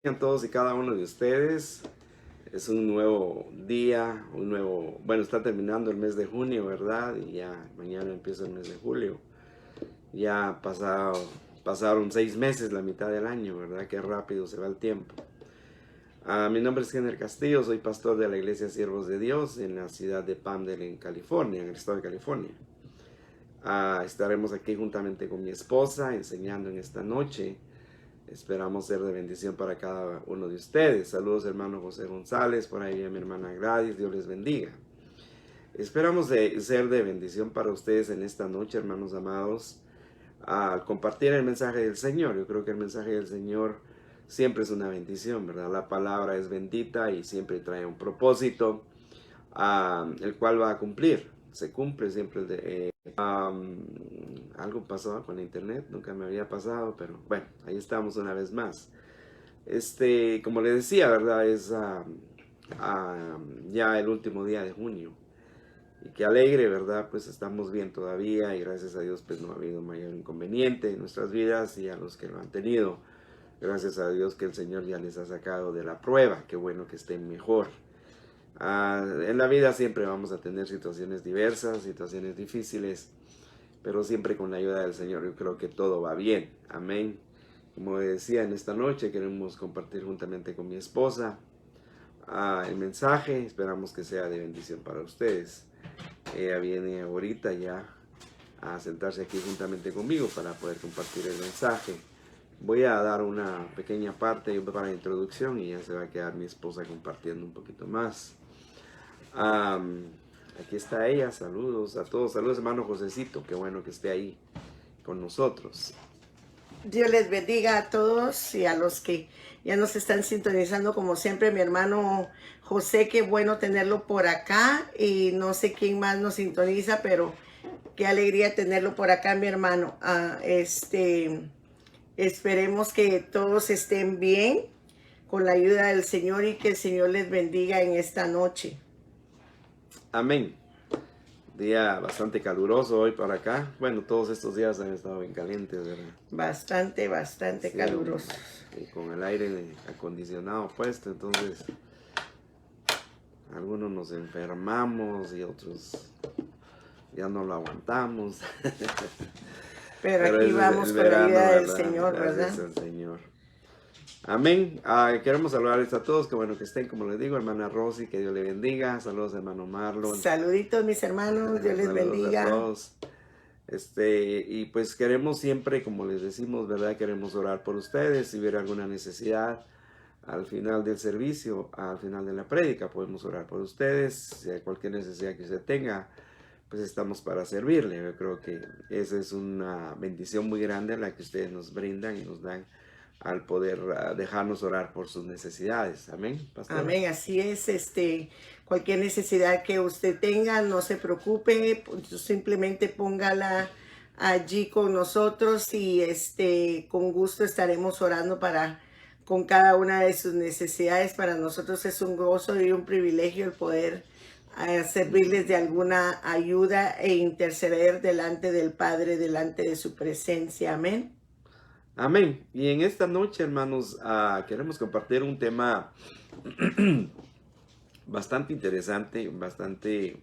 A todos y cada uno de ustedes. Es un nuevo día, bueno, está terminando el mes de junio, ¿verdad? Y ya mañana empieza el mes de julio. Ya pasaron 6 meses, la mitad del año, ¿verdad? Qué rápido se va el tiempo. Mi nombre es Henry Castillo, soy pastor de la Iglesia Siervos de Dios en la ciudad de Palmdale, en California, en el estado de California. Estaremos aquí juntamente con mi esposa enseñando en esta noche. Esperamos ser de bendición para cada uno de ustedes. Saludos, hermano José González, por ahí a mi hermana Gladys, Dios les bendiga. Esperamos ser de bendición para ustedes en esta noche, hermanos amados, al compartir el mensaje del Señor. Yo creo que el mensaje del Señor siempre es una bendición, ¿verdad? La palabra es bendita y siempre trae un propósito, el cual va a cumplir. Se cumple siempre algo pasó con internet, nunca me había pasado, pero bueno, ahí estamos una vez más. Como le decía, ¿verdad? Es ya el último día de junio. Y qué alegre, ¿verdad? Pues estamos bien todavía y gracias a Dios pues no ha habido mayor inconveniente en nuestras vidas, y a los que lo han tenido, gracias a Dios que el Señor ya les ha sacado de la prueba. Qué bueno que estén mejor. En la vida siempre vamos a tener situaciones diversas, situaciones difíciles, pero siempre con la ayuda del Señor yo creo que todo va bien. Amén. Como decía, en esta noche queremos compartir juntamente con mi esposa el mensaje. Esperamos que sea de bendición para ustedes. Ella viene ahorita ya a sentarse aquí juntamente conmigo para poder compartir el mensaje. Voy a dar una pequeña parte para la introducción y ya se va a quedar mi esposa compartiendo un poquito más. Aquí está ella. Saludos a todos. Saludos, hermano Josecito. Qué bueno que esté ahí con nosotros. Dios les bendiga a todos y a los que ya nos están sintonizando, como siempre, mi hermano José, qué bueno tenerlo por acá, y no sé quién más nos sintoniza, pero qué alegría tenerlo por acá, mi hermano. Esperemos que todos estén bien con la ayuda del Señor y que el Señor les bendiga en esta noche. Amén. Día bastante caluroso hoy para acá. Bueno, todos estos días han estado bien calientes, ¿verdad? Bastante Sí, calurosos. y con el aire acondicionado puesto, entonces algunos nos enfermamos y otros ya no lo aguantamos. Pero Pero aquí ese es vamos el con la verano, ayuda del ¿verdad? Señor, Gracias ¿verdad? al Señor. Amén. Queremos saludarles a todos. Qué bueno que estén, como les digo, hermana Rosy, que Dios le bendiga. Saludos, hermano Marlon. Saluditos, mis hermanos, Dios les Saludos a bendiga. todos. Y pues queremos siempre, como les decimos, ¿verdad? Queremos orar por ustedes. Si hubiera alguna necesidad al final del servicio, al final de la prédica, podemos orar por ustedes. Si hay cualquier necesidad que usted tenga, pues estamos para servirle. Yo creo que esa es una bendición muy grande la que ustedes nos brindan y nos dan al poder dejarnos orar por sus necesidades. Amén, pastora. Amén, así es. Cualquier necesidad que usted tenga, no se preocupe, simplemente póngala allí con nosotros, y con gusto estaremos orando con cada una de sus necesidades. Para nosotros es un gozo y un privilegio el poder servirles de alguna ayuda e interceder delante del Padre, delante de su presencia. Amén. Amén. Y en esta noche, hermanos, queremos compartir un tema bastante interesante, bastante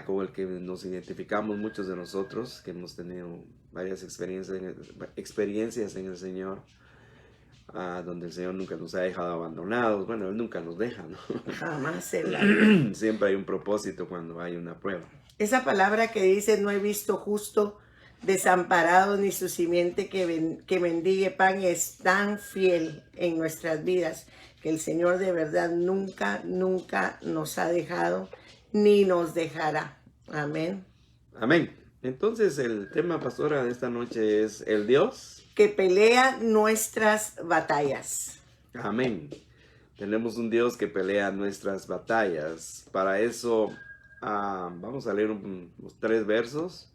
con el que nos identificamos muchos de nosotros, que hemos tenido varias experiencias en el Señor, donde el Señor nunca nos ha dejado abandonados. Bueno, Él nunca nos deja, ¿no? Jamás en la vida. Siempre hay un propósito cuando hay una prueba. Esa palabra que dice: no he visto justo desamparado ni su simiente que mendigue pan, es tan fiel en nuestras vidas, que el Señor de verdad nunca nos ha dejado ni nos dejará. Amén. Amén. Entonces el tema, pastora, de esta noche es el Dios Que pelea nuestras batallas. Amén. Tenemos un Dios que pelea nuestras batallas. Para eso vamos a leer unos 3 versos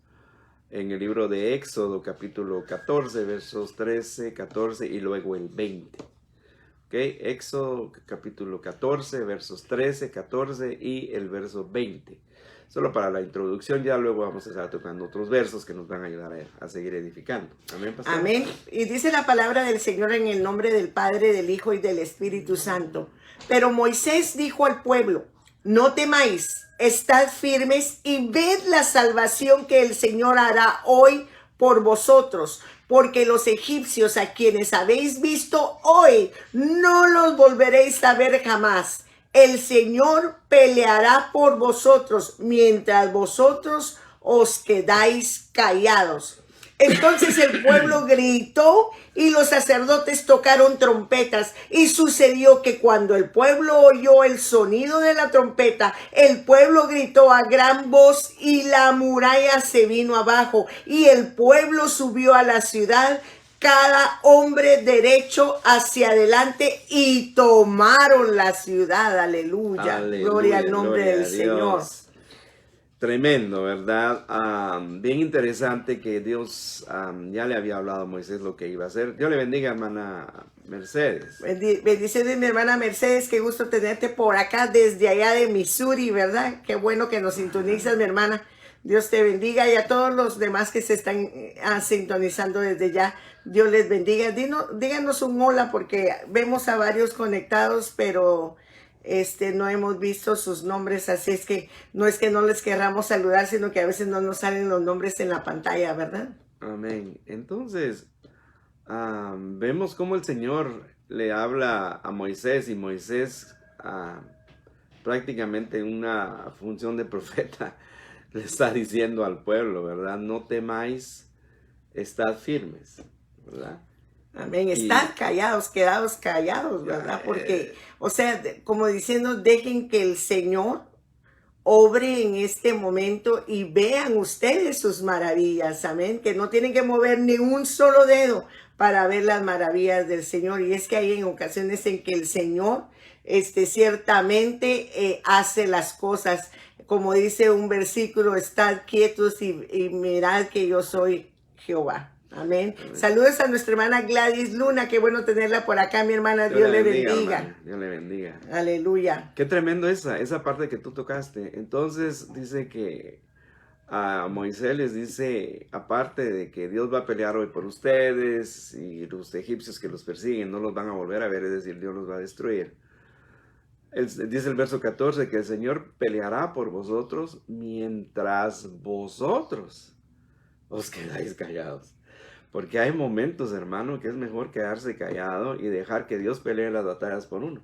en el libro de Éxodo, capítulo 14, versos 13, 14 y luego el 20. ¿Ok? Éxodo, capítulo 14, versos 13, 14 y el verso 20. solo para la introducción, ya luego vamos a estar tocando otros versos que nos van a ayudar a seguir edificando. Amén, pastor. Amén. Y dice la palabra del Señor en el nombre del Padre, del Hijo y del Espíritu Santo. Pero Moisés dijo al pueblo: no temáis, estad firmes y ved la salvación que el Señor hará hoy por vosotros, porque los egipcios a quienes habéis visto hoy no los volveréis a ver jamás. El Señor peleará por vosotros mientras vosotros os quedáis callados. Entonces el pueblo gritó y los sacerdotes tocaron trompetas, y sucedió que cuando el pueblo oyó el sonido de la trompeta, el pueblo gritó a gran voz y la muralla se vino abajo y el pueblo subió a la ciudad, cada hombre derecho hacia adelante, y tomaron la ciudad. Aleluya. Aleluya, Gloria al nombre gloria del a Señor. Dios. Tremendo, ¿verdad? Bien interesante que Dios ya le había hablado a Moisés lo que iba a hacer. Dios le bendiga, hermana Mercedes. Bendiciones, mi hermana Mercedes, qué gusto tenerte por acá desde allá de Missouri, ¿verdad? Qué bueno que nos sintonizas, mi hermana. Dios te bendiga, y a todos los demás que se están sintonizando desde ya, Dios les bendiga. Díganos un hola, porque vemos a varios conectados, pero no hemos visto sus nombres, así es que no les querramos saludar, sino que a veces no nos salen los nombres en la pantalla, ¿verdad? Amén. Entonces, vemos cómo el Señor le habla a Moisés, y Moisés prácticamente en una función de profeta le está diciendo al pueblo, ¿verdad? No temáis, estad firmes, ¿verdad? Amén. Estad callados, quedados callados, ¿verdad? Porque, o sea, como diciendo, dejen que el Señor obre en este momento y vean ustedes sus maravillas. Amén. Que no tienen que mover ni un solo dedo para ver las maravillas del Señor. Y es que hay en ocasiones en que el Señor ciertamente hace las cosas. Como dice un versículo: estad quietos y mirad que yo soy Jehová. Amén. Amén. Saludos a nuestra hermana Gladys Luna. Qué bueno tenerla por acá, mi hermana. Dios le bendiga. Dios le bendiga. Aleluya. Qué tremendo esa parte que tú tocaste. Entonces dice que a Moisés les dice, aparte de que Dios va a pelear hoy por ustedes, y los egipcios que los persiguen no los van a volver a ver, es decir, Dios los va a destruir. Dice el verso 14 que el Señor peleará por vosotros mientras vosotros os quedáis callados. Porque hay momentos, hermano, que es mejor quedarse callado y dejar que Dios pelee las batallas por uno.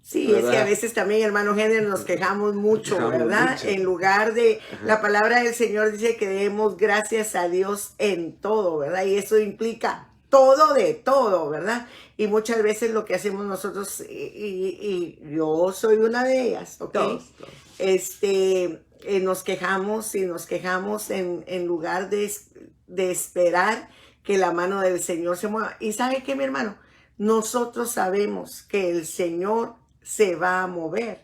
Sí, ¿verdad? Es que a veces también, hermano Henry, nos quejamos mucho, ¿verdad? Mucho. En lugar de, la palabra del Señor dice que demos gracias a Dios en todo, ¿verdad? Y eso implica todo de todo, ¿verdad? Y muchas veces lo que hacemos nosotros, y yo soy una de ellas, ¿ok? Todos. Nos quejamos en lugar de esperar que la mano del Señor se mueva. ¿Y sabe qué, mi hermano? Nosotros sabemos que el Señor se va a mover,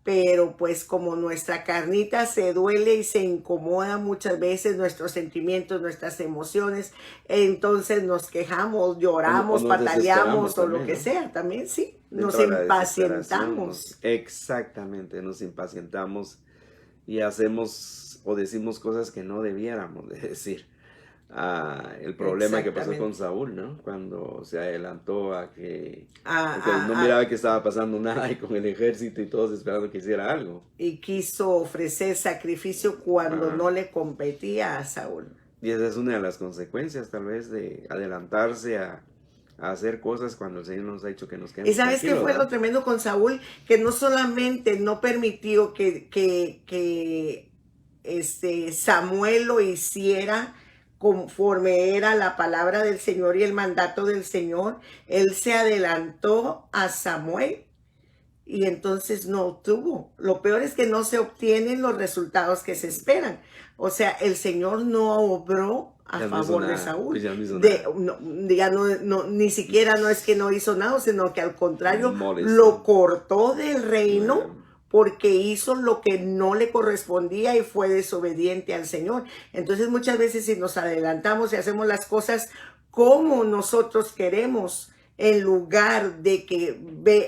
pero pues como nuestra carnita se duele y se incomoda muchas veces, nuestros sentimientos, nuestras emociones, entonces nos quejamos, lloramos, pataleamos o lo que sea, también sí, nos impacientamos. Exactamente, nos impacientamos y hacemos o decimos cosas que no debiéramos de decir. El problema que pasó con Saúl, ¿no? Cuando se adelantó a que no miraba que estaba pasando nada, y con el ejército y todos esperando que hiciera algo. Y quiso ofrecer sacrificio cuando no le competía a Saúl. Y esa es una de las consecuencias, tal vez, de adelantarse a hacer cosas cuando el Señor nos ha dicho que nos quedemos. ¿Y sabes qué fue lo tremendo con Saúl? Que no solamente no permitió que Samuel lo hiciera conforme era la palabra del Señor y el mandato del Señor, él se adelantó a Samuel y entonces no obtuvo. Lo peor es que no se obtienen los resultados que se esperan. O sea, el Señor no obró a favor de Saúl. Ni siquiera no es que no hizo nada, sino que al contrario lo cortó del reino. Porque hizo lo que no le correspondía y fue desobediente al Señor. Entonces muchas veces si nos adelantamos y hacemos las cosas como nosotros queremos, en lugar de que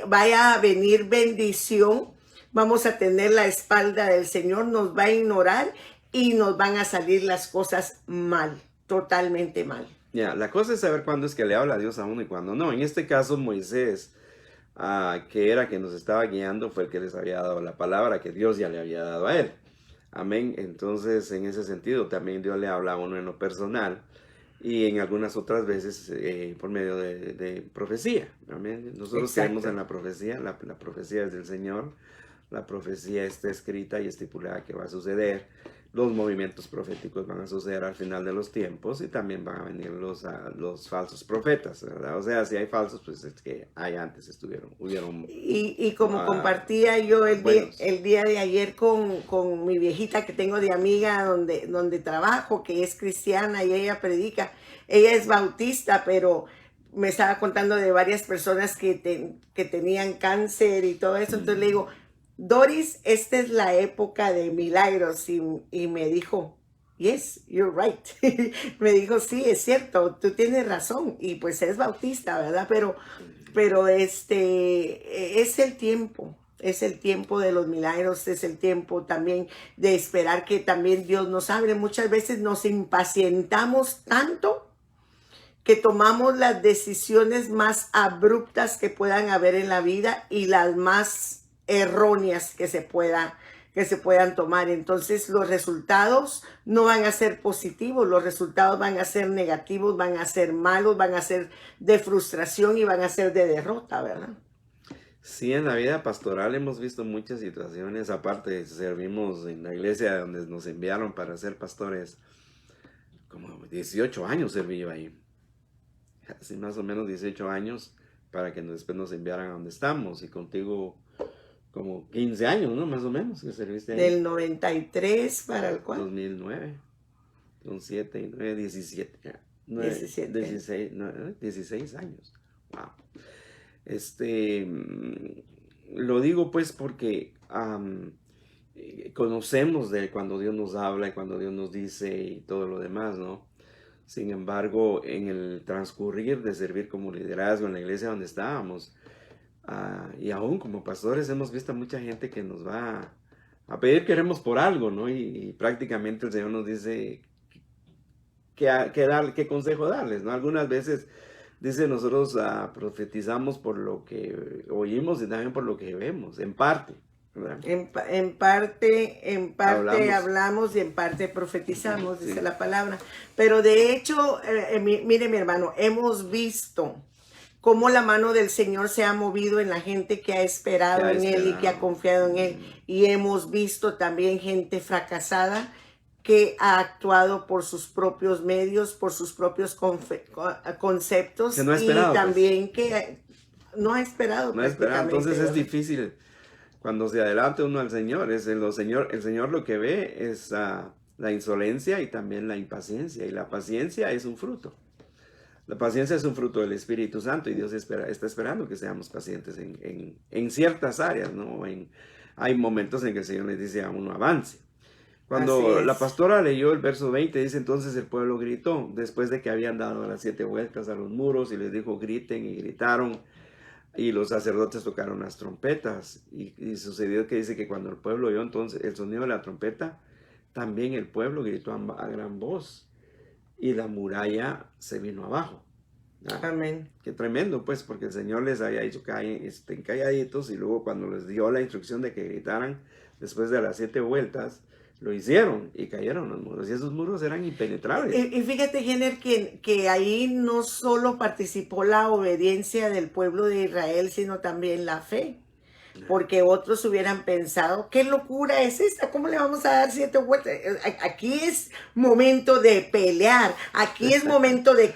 vaya a venir bendición, vamos a tener la espalda del Señor, nos va a ignorar y nos van a salir las cosas mal, totalmente mal. Ya, la cosa es saber cuándo es que le habla a Dios a uno y cuándo no. En este caso, Moisés, que era quien nos estaba guiando, fue el que les había dado la palabra que Dios ya le había dado a él. Amén. Entonces, en ese sentido, también Dios le habla a uno en lo personal y en algunas otras veces por medio de profecía. Amén. Nosotros creemos en la profecía. La profecía es del Señor. La profecía está escrita y estipulada que va a suceder. Los movimientos proféticos van a suceder al final de los tiempos y también van a venir los falsos profetas, ¿verdad? O sea, si hay falsos, pues es que hay antes hubieron. Y como compartía yo el día de ayer con mi viejita que tengo de amiga donde trabajo, que es cristiana y ella predica, ella es bautista, pero me estaba contando de varias personas que tenían cáncer y todo eso, entonces le digo, Doris, esta es la época de milagros y me dijo, yes, you're right. Me dijo, sí, es cierto, tú tienes razón y pues es bautista, ¿verdad? Pero es el tiempo. Es el tiempo de los milagros, es el tiempo también de esperar que también Dios nos hable. Muchas veces nos impacientamos tanto que tomamos las decisiones más abruptas que puedan haber en la vida y las más erróneas que se puedan tomar. Entonces los resultados no van a ser positivos, los resultados van a ser negativos, van a ser malos, van a ser de frustración y van a ser de derrota, ¿verdad? Sí, en la vida pastoral hemos visto muchas situaciones. Aparte, servimos en la iglesia donde nos enviaron para ser pastores. Como 18 años serví yo ahí. Así más o menos 18 años para que después nos enviaran a donde estamos. Y contigo como 15 años, ¿no? Más o menos que serviste ahí. Del 93 para el cual. 2009. Son 7 y 9, 17. 16 años. Wow. Lo digo pues porque conocemos de cuando Dios nos habla y cuando Dios nos dice y todo lo demás, ¿no? Sin embargo, en el transcurrir de servir como liderazgo en la iglesia donde estábamos, y aún como pastores hemos visto a mucha gente que nos va a pedir queremos por algo, ¿no? Y prácticamente el Señor nos dice qué consejo darles, ¿no? Algunas veces dice nosotros profetizamos por lo que oímos y también por lo que vemos, en parte. En parte hablamos y en parte profetizamos, dice la palabra. Pero de hecho, mire mi hermano, hemos visto cómo la mano del Señor se ha movido en la gente que ha esperado en Él y que ha confiado en Él. Y hemos visto también gente fracasada que ha actuado por sus propios medios, por sus propios conceptos. Que no ha esperado, y también que no ha esperado. No ha esperado, entonces es difícil cuando se adelanta uno al Señor. El Señor lo que ve es la insolencia y también la impaciencia. Y la paciencia es un fruto. La paciencia es un fruto del Espíritu Santo y Dios está esperando que seamos pacientes en ciertas áreas, ¿no? Hay momentos en que el Señor les dice a uno avance. Cuando la pastora leyó el verso 20, dice entonces el pueblo gritó, después de que habían dado las 7 vueltas a los muros y les dijo griten y gritaron y los sacerdotes tocaron las trompetas y sucedió que dice que cuando el pueblo oyó entonces el sonido de la trompeta, también el pueblo gritó a gran voz y la muralla se vino abajo. Amén. Qué tremendo, pues, porque el Señor les había dicho que estén calladitos y luego cuando les dio la instrucción de que gritaran después de las 7 vueltas, lo hicieron y cayeron los muros. Y esos muros eran impenetrables. Y fíjate, Jenner, que ahí no solo participó la obediencia del pueblo de Israel, sino también la fe. Porque otros hubieran pensado, ¿qué locura es esta? ¿Cómo le vamos a dar 7 vueltas? Aquí es momento de pelear, aquí es momento de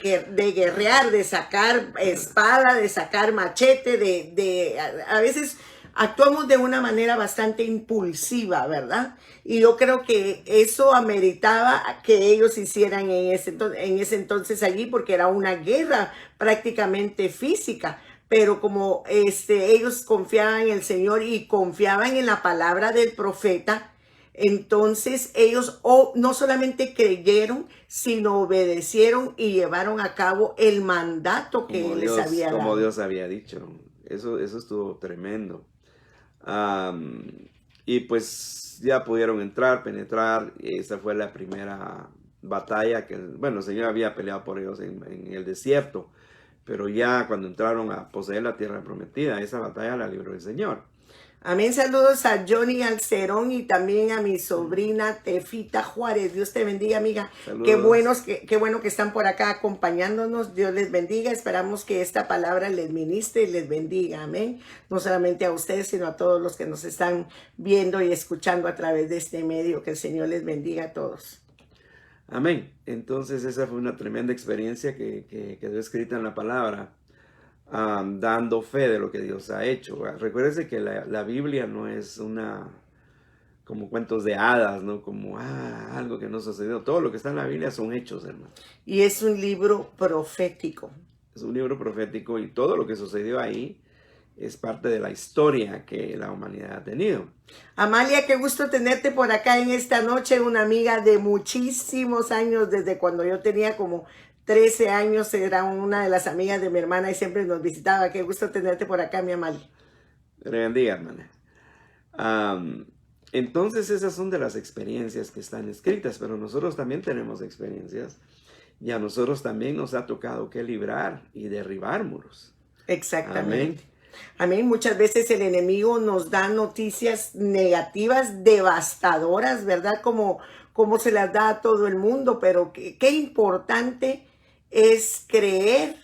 guerrear, de sacar espada, de sacar machete, a veces actuamos de una manera bastante impulsiva, ¿verdad? Y yo creo que eso ameritaba que ellos hicieran en ese entonces allí, porque era una guerra prácticamente física. Pero como ellos confiaban en el Señor y confiaban en la palabra del profeta, entonces ellos no solamente creyeron, sino obedecieron y llevaron a cabo el mandato que Él les había dado. Como Dios había dicho. Eso estuvo tremendo. Y pues ya pudieron entrar, penetrar. Esa fue la primera batalla que, bueno, el Señor había peleado por ellos en el desierto. Pero ya cuando entraron a poseer la tierra prometida, esa batalla la libró el Señor. Amén. Saludos a Johnny Alcerón y también a mi sobrina Tefita Juárez. Dios te bendiga, amiga. Saludos. Qué bueno que están por acá acompañándonos. Dios les bendiga. Esperamos que esta palabra les ministre y les bendiga. Amén. No solamente a ustedes, sino a todos los que nos están viendo y escuchando a través de este medio. Que el Señor les bendiga a todos. Amén. Entonces esa fue una tremenda experiencia que quedó escrita en la palabra. Dando fe de lo que Dios ha hecho. Recuérdese que la Biblia no es como cuentos de hadas, ¿no? Como algo que no sucedió. Todo lo que está en la Biblia son hechos, hermano. Y es un libro profético. Es un libro profético y todo lo que sucedió ahí es parte de la historia que la humanidad ha tenido. Amalia, qué gusto tenerte por acá en esta noche, una amiga de muchísimos años, desde cuando yo tenía como 13 años, era una de las amigas de mi hermana y siempre nos visitaba. Qué gusto tenerte por acá, mi Amalia. Bendiga, hermana. Entonces esas son de las experiencias que están escritas, pero nosotros también tenemos experiencias y a nosotros también nos ha tocado que librar y derribar muros. Exactamente. Amén. Amén. Muchas veces el enemigo nos da noticias negativas, devastadoras, ¿verdad? Como se las da a todo el mundo, pero qué importante es creer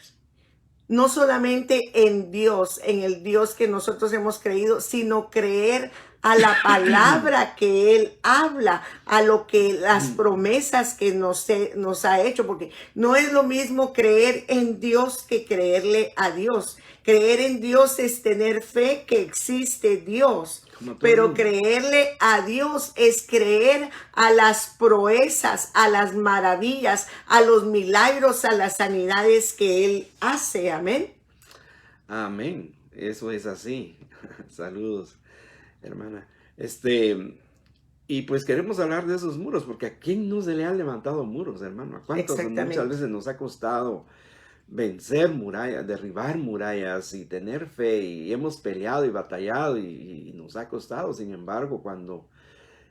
no solamente en Dios, en el Dios que nosotros hemos creído, sino creer a la palabra que Él habla, a lo que las promesas que nos ha hecho, porque no es lo mismo creer en Dios que creerle a Dios. Creer en Dios es tener fe que existe Dios. Pero creerle a Dios es creer a las proezas, a las maravillas, a los milagros, a las sanidades que Él hace. Amén. Amén. Eso es así. Saludos, hermana. Y pues queremos hablar de esos muros, porque ¿a quién no se le han levantado muros, hermano? ¿A cuántos muchas veces nos ha costado vencer murallas, derribar murallas y tener fe, y hemos peleado y batallado y nos ha costado? Sin embargo, cuando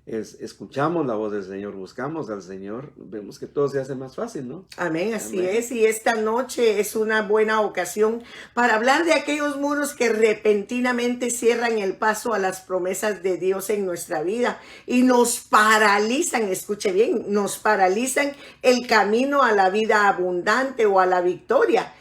escuchamos la voz del Señor, buscamos al Señor, vemos que todo se hace más fácil, ¿no? Amén, así es. Y esta noche es una buena ocasión para hablar de aquellos muros que repentinamente cierran el paso a las promesas de Dios en nuestra vida y nos paralizan, escuche bien, nos paralizan el camino a la vida abundante o a la victoria,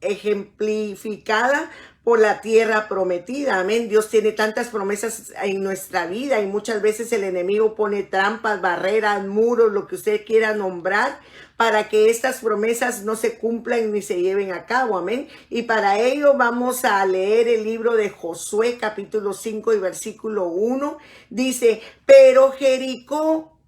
ejemplificada por la tierra prometida. Amén. Dios tiene tantas promesas en nuestra vida y muchas veces el enemigo pone trampas, barreras, muros, lo que usted quiera nombrar, para que estas promesas no se cumplan ni se lleven a cabo. Amén. Y para ello vamos a leer el libro de Josué, capítulo 5 y versículo 1. Dice: pero Jericó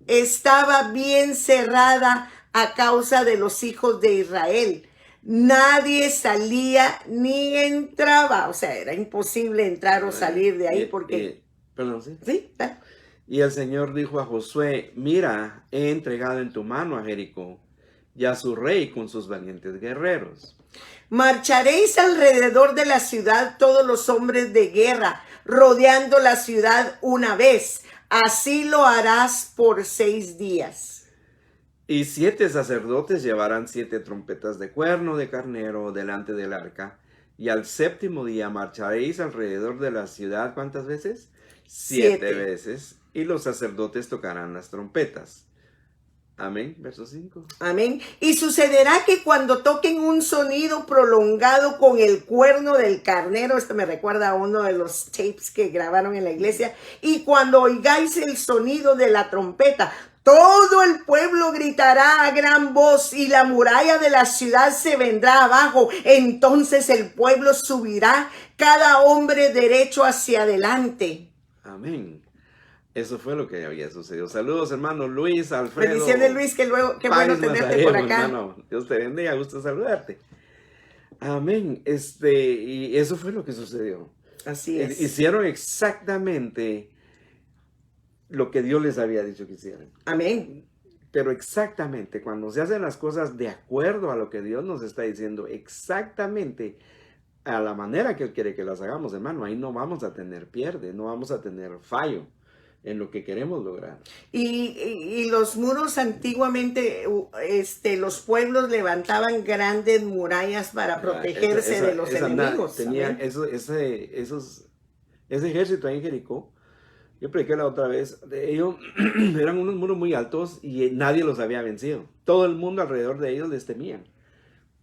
estaba bien cerrada a causa de los hijos de Israel. Nadie salía ni entraba. O sea, era imposible entrar o salir de ahí porque... Perdón, ¿sí? Sí. Y el Señor dijo a Josué: mira, he entregado en tu mano a Jericó y a su rey con sus valientes guerreros. Marcharéis alrededor de la ciudad todos los hombres de guerra, rodeando la ciudad una vez. Así lo harás por 6 días. Y 7 sacerdotes llevarán 7 trompetas de cuerno de carnero delante del arca. Y al 7º día marcharéis alrededor de la ciudad, ¿cuántas veces? 7 veces. Y los sacerdotes tocarán las trompetas. Amén. Verso 5. Amén. Y sucederá que cuando toquen un sonido prolongado con el cuerno del carnero, esto me recuerda a uno de los tapes que grabaron en la iglesia, y cuando oigáis el sonido de la trompeta, todo el pueblo gritará a gran voz y la muralla de la ciudad se vendrá abajo. Entonces el pueblo subirá, cada hombre derecho hacia adelante. Amén. Eso fue lo que había sucedido. Saludos, hermano Luis, Alfredo. Bendiciones, Luis, qué bueno tenerte por acá. Hermano, Dios te bendiga, gusto saludarte. Amén. Y eso fue lo que sucedió. Así es. Hicieron exactamente lo que Dios les había dicho que hicieran. Amén. Pero exactamente, cuando se hacen las cosas de acuerdo a lo que Dios nos está diciendo, exactamente a la manera que Él quiere que las hagamos, hermano, ahí no vamos a tener pierde, no vamos a tener fallo en lo que queremos lograr. Y los muros antiguamente, los pueblos levantaban grandes murallas para protegerse de los enemigos. Tenían ese ejército ahí en Jericó. Yo prediqué la otra vez, ellos eran unos muros muy altos y nadie los había vencido. Todo el mundo alrededor de ellos les temían,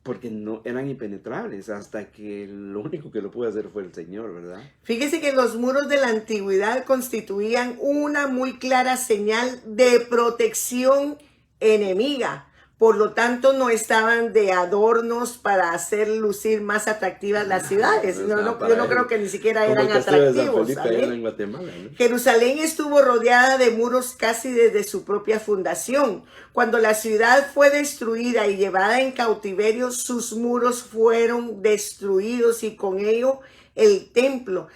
porque no eran impenetrables, hasta que lo único que lo pudo hacer fue el Señor, ¿verdad? Fíjese que los muros de la antigüedad constituían una muy clara señal de protección enemiga. Por lo tanto, no estaban de adornos para hacer lucir más atractivas las ciudades. Yo no creo que ni siquiera eran atractivos. En Guatemala, ¿no? Jerusalén estuvo rodeada de muros casi desde su propia fundación. Cuando la ciudad fue destruida y llevada en cautiverio, sus muros fueron destruidos y con ello el templo.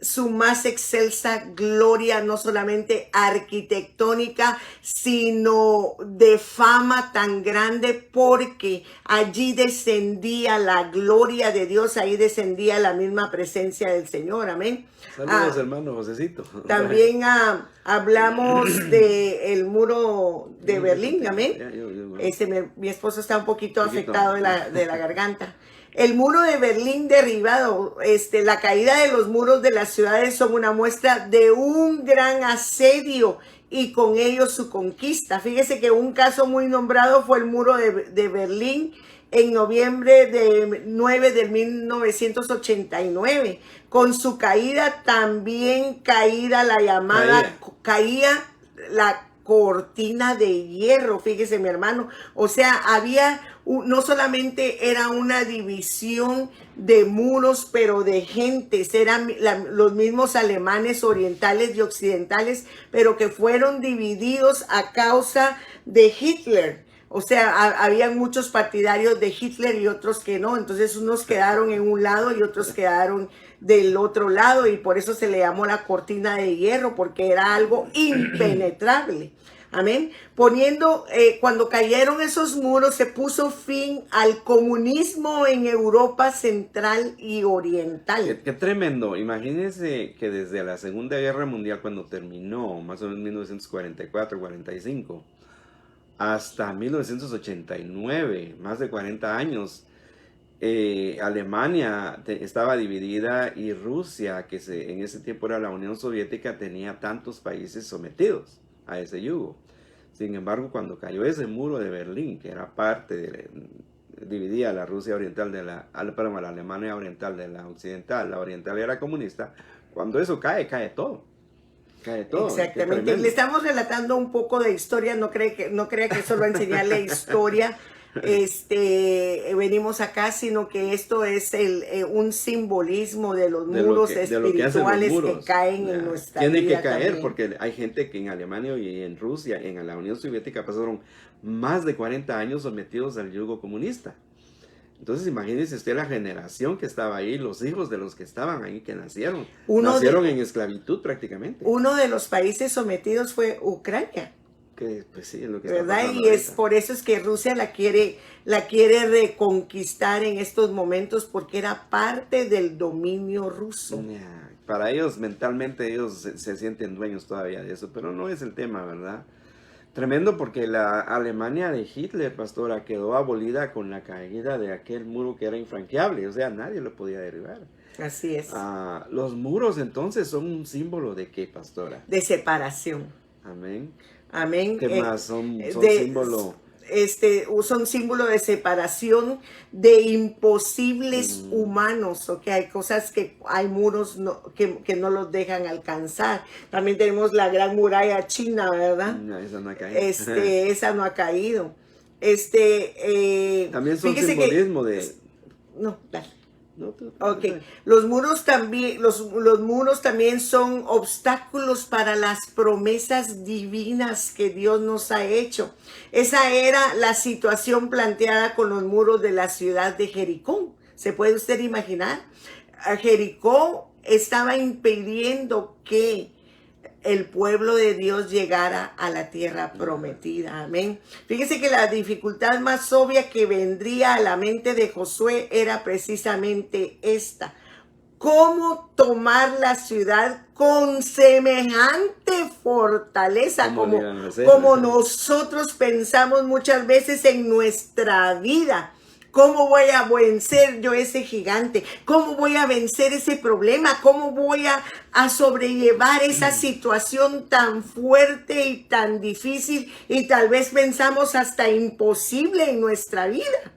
Su más excelsa gloria, no solamente arquitectónica, sino de fama tan grande, porque allí descendía la gloria de Dios, ahí descendía la misma presencia del Señor, amén. Saludos, hermano Josecito. También hablamos del muro de Berlín, amén. Mi esposo está un poquito afectado de la garganta. El muro de Berlín derribado, la caída de los muros de las ciudades son una muestra de un gran asedio y con ello su conquista. Fíjese que un caso muy nombrado fue el muro de Berlín en noviembre de 1989. Con su caída también caía la cortina de hierro, fíjese mi hermano. O sea, había, no solamente era una división de muros, pero de gentes, eran los mismos alemanes orientales y occidentales, pero que fueron divididos a causa de Hitler. O sea, habían muchos partidarios de Hitler y otros que no. Entonces unos quedaron en un lado y otros quedaron del otro lado, y por eso se le llamó la cortina de hierro, porque era algo impenetrable. Amén. Cuando cayeron esos muros, se puso fin al comunismo en Europa Central y Oriental. Qué tremendo. Imagínense que desde la Segunda Guerra Mundial, cuando terminó, más o menos 1944-45, hasta 1989, más de 40 años, Alemania estaba dividida, y Rusia, que en ese tiempo era la Unión Soviética, tenía tantos países sometidos a ese yugo. Sin embargo, cuando cayó ese muro de Berlín, que era dividía la Rusia oriental la Alemania oriental de la occidental, la oriental era comunista, cuando eso cae todo. Cae todo. Exactamente. Le estamos relatando un poco de historia, no crea que eso va a enseñarle historia. Venimos acá, sino que esto es un simbolismo de los muros espirituales que caen en nuestra vida. Tiene que caer también. Porque hay gente que en Alemania y en Rusia, en la Unión Soviética, pasaron más de 40 años sometidos al yugo comunista. Entonces imagínense usted la generación que estaba ahí, los hijos de los que estaban ahí, que nacieron en esclavitud prácticamente. Uno de los países sometidos fue Ucrania. Que, pues sí, es lo que ¿verdad? está Y es por eso es que Rusia la quiere reconquistar en estos momentos, porque era parte del dominio ruso. Para ellos, mentalmente, ellos se sienten dueños todavía de eso, pero no es el tema, ¿verdad? Tremendo, porque la Alemania de Hitler, pastora, quedó abolida con la caída de aquel muro que era infranqueable, o sea, nadie lo podía derribar. Así es. Los muros entonces son un símbolo de ¿qué, pastora? De separación. Amén. Amén. ¿Qué más? Son símbolo. Son símbolo de separación de imposibles humanos, ¿ok? Hay cosas que hay muros que no los dejan alcanzar. También tenemos la gran muralla china, ¿verdad? No, esa no ha caído. Esa no ha caído. También son simbolismo de... No, dale. No, Ok, los muros también son obstáculos para las promesas divinas que Dios nos ha hecho. Esa era la situación planteada con los muros de la ciudad de Jericó. ¿Se puede usted imaginar? Jericó estaba impidiendo que el pueblo de Dios llegara a la tierra prometida. Amén. Fíjese que la dificultad más obvia que vendría a la mente de Josué era precisamente esta: cómo tomar la ciudad con semejante fortaleza como nosotros pensamos muchas veces en nuestra vida. ¿Cómo voy a vencer yo ese gigante? ¿Cómo voy a vencer ese problema? ¿Cómo voy a sobrellevar esa situación tan fuerte y tan difícil y tal vez pensamos hasta imposible en nuestra vida?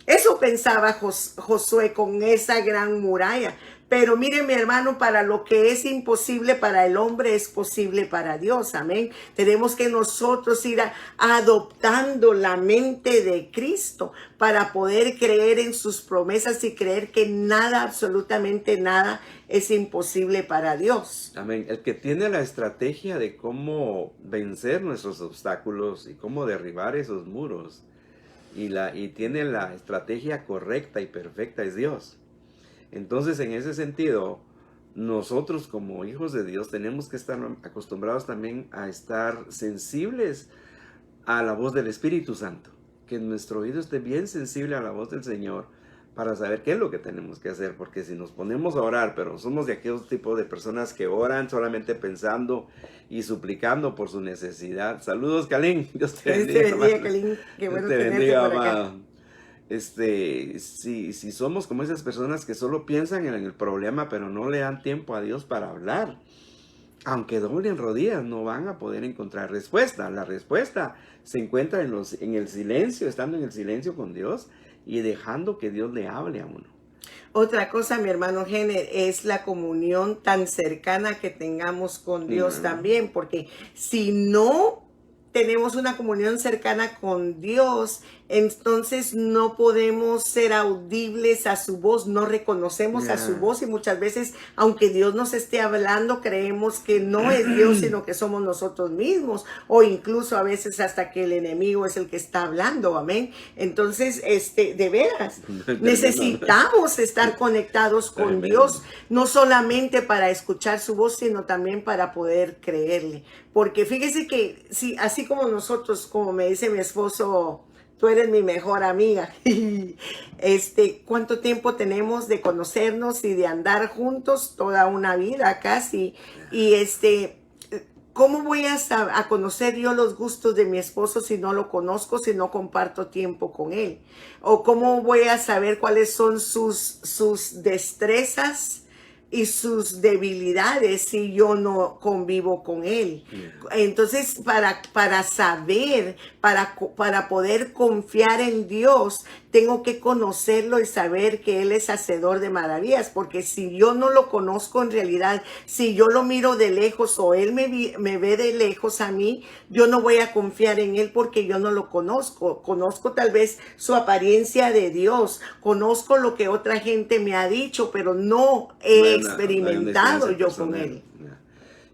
Eso pensaba Josué con esa gran muralla. Pero mire, mi hermano, para lo que es imposible para el hombre es posible para Dios. Amén. Tenemos que nosotros ir adoptando la mente de Cristo para poder creer en sus promesas y creer que nada, absolutamente nada, es imposible para Dios. Amén. El que tiene la estrategia de cómo vencer nuestros obstáculos y cómo derribar esos muros y tiene la estrategia correcta y perfecta es Dios. Entonces, en ese sentido, nosotros como hijos de Dios tenemos que estar acostumbrados también a estar sensibles a la voz del Espíritu Santo. Que nuestro oído esté bien sensible a la voz del Señor para saber qué es lo que tenemos que hacer. Porque si nos ponemos a orar, pero somos de aquellos tipos de personas que oran solamente pensando y suplicando por su necesidad. Saludos, Kalin. Dios te bendiga. Dios te bendiga, Kalin. Qué bueno tenerte por acá. Si somos como esas personas que solo piensan en el problema, pero no le dan tiempo a Dios para hablar, aunque doblen rodillas, no van a poder encontrar respuesta. La respuesta se encuentra en el silencio, estando en el silencio con Dios y dejando que Dios le hable a uno. Otra cosa, mi hermano Jenner, es la comunión tan cercana que tengamos con Dios también, porque si no tenemos una comunión cercana con Dios, entonces no podemos ser audibles a su voz, no reconocemos a su voz y muchas veces, aunque Dios nos esté hablando, creemos que no es Dios, sino que somos nosotros mismos, o incluso a veces hasta que el enemigo es el que está hablando, amén. Entonces, de veras, necesitamos estar conectados con Dios, no solamente para escuchar su voz, sino también para poder creerle. Porque fíjese que, sí, así como nosotros, como me dice mi esposo, tú eres mi mejor amiga. ¿Cuánto tiempo tenemos de conocernos y de andar juntos? Toda una vida casi. Y ¿cómo voy a conocer yo los gustos de mi esposo si no lo conozco, si no comparto tiempo con él? ¿O cómo voy a saber cuáles son sus destrezas y sus debilidades si yo no convivo con él? Entonces, para saber, para poder confiar en Dios, tengo que conocerlo y saber que Él es hacedor de maravillas, porque si yo no lo conozco en realidad, si yo lo miro de lejos o Él me ve de lejos a mí, yo no voy a confiar en Él porque yo no lo conozco. Conozco tal vez su apariencia de Dios, conozco lo que otra gente me ha dicho, pero no he experimentado yo con Él.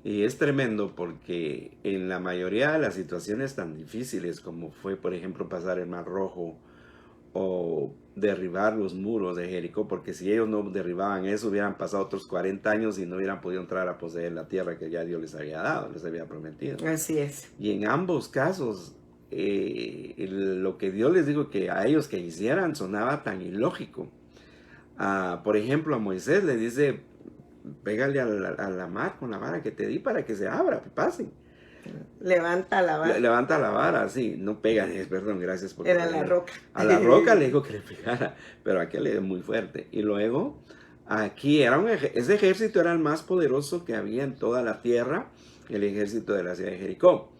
Y es tremendo porque en la mayoría de las situaciones tan difíciles como fue, por ejemplo, pasar el Mar Rojo o derribar los muros de Jericó, porque si ellos no derribaban eso, hubieran pasado otros 40 años y no hubieran podido entrar a poseer la tierra que ya Dios les había dado, les había prometido. Así es. Y en ambos casos, lo que Dios les dijo que a ellos que hicieran sonaba tan ilógico. Por ejemplo, a Moisés le dice, pégale a la mar con la vara que te di para que se abra, que pasen. Levanta la vara. Levanta la vara, sí, no pega, perdón, gracias por... Era la roca. A la roca le dijo que le pegara, pero aquí le dio muy fuerte. Y luego, aquí ese ejército era el más poderoso que había en toda la tierra, el ejército de la ciudad de Jericó.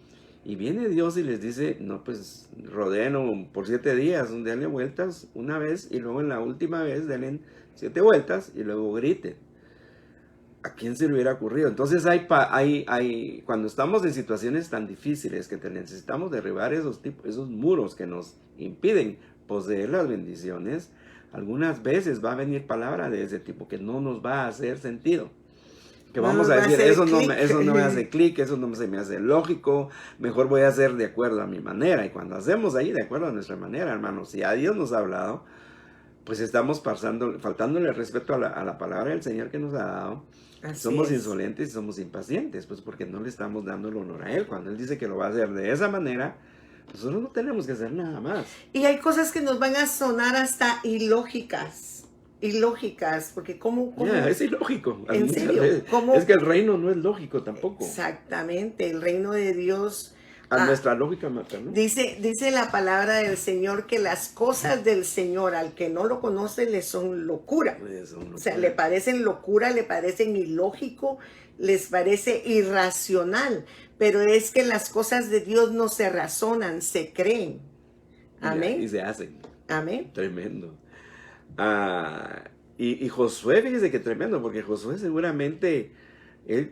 Y viene Dios y les dice, no, pues rodeen por 7 días, denle vueltas una vez y luego en la última vez denle 7 vueltas y luego griten. ¿A quién se le hubiera ocurrido? Entonces cuando estamos en situaciones tan difíciles que necesitamos derribar esos muros que nos impiden poseer las bendiciones, algunas veces va a venir palabra de ese tipo que no nos va a hacer sentido. Que vamos a decir, eso no me hace clic, eso no se me hace lógico, mejor voy a hacer de acuerdo a mi manera. Y cuando hacemos ahí de acuerdo a nuestra manera, hermanos, si a Dios nos ha hablado, pues estamos faltándole respeto a la palabra del Señor que nos ha dado. Así Somos es. insolentes y somos impacientes, pues porque no le estamos dando el honor a Él. Cuando Él dice que lo va a hacer de esa manera, nosotros no tenemos que hacer nada más. Y hay cosas que nos van a sonar hasta ilógicas. Ilógicas, porque ¿cómo? Es ilógico. ¿En Muchas serio? veces. ¿Cómo? Es que el reino no es lógico tampoco. Exactamente, el reino de Dios. A nuestra lógica mata, ¿no? Dice la palabra del Señor que las cosas del Señor al que no lo conoce le son locura. O sea, le parecen locura, le parecen ilógico, les parece irracional. Pero es que las cosas de Dios no se razonan, se creen. Amén. Y se hacen. Amén. Tremendo. Y Josué, fíjese que tremendo, porque Josué seguramente,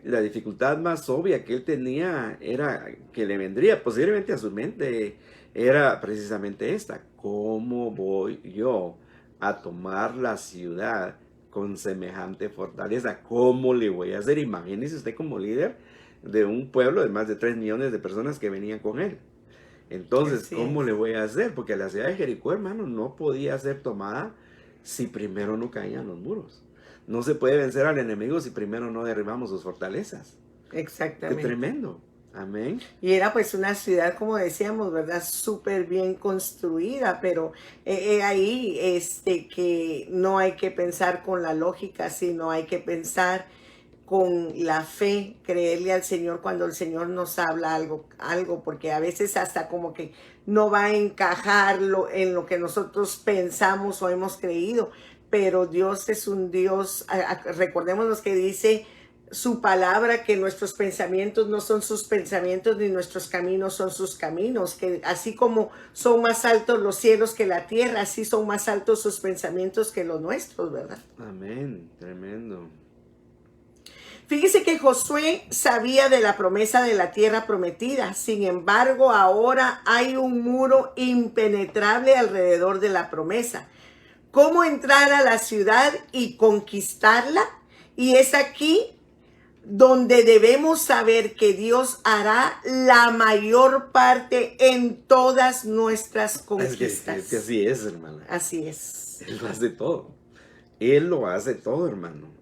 la dificultad más obvia que él tenía era que le vendría posiblemente a su mente, era precisamente esta: ¿cómo voy yo a tomar la ciudad con semejante fortaleza? ¿Cómo le voy a hacer? Imagínese usted como líder de un pueblo de más de 3 millones de personas que venían con él. Entonces, ¿cómo le voy a hacer? Porque la ciudad de Jericó, hermano, no podía ser tomada si primero no caían los muros. No se puede vencer al enemigo si primero no derribamos sus fortalezas. Exactamente. Qué tremendo. Amén. Y era pues una ciudad, como decíamos, ¿verdad? Súper bien construida, pero ahí que no hay que pensar con la lógica, sino hay que pensar con la fe, creerle al Señor cuando el Señor nos habla algo, porque a veces hasta como que no va a encajarlo en lo que nosotros pensamos o hemos creído, pero Dios es un Dios, recordémonos que dice su palabra que nuestros pensamientos no son sus pensamientos ni nuestros caminos son sus caminos, que así como son más altos los cielos que la tierra, así son más altos sus pensamientos que los nuestros, ¿verdad? Amén, tremendo. Fíjese que Josué sabía de la promesa de la tierra prometida. Sin embargo, ahora hay un muro impenetrable alrededor de la promesa. ¿Cómo entrar a la ciudad y conquistarla? Y es aquí donde debemos saber que Dios hará la mayor parte en todas nuestras conquistas. Es que así es, hermano. Así es. Él lo hace todo. Él lo hace todo, hermano.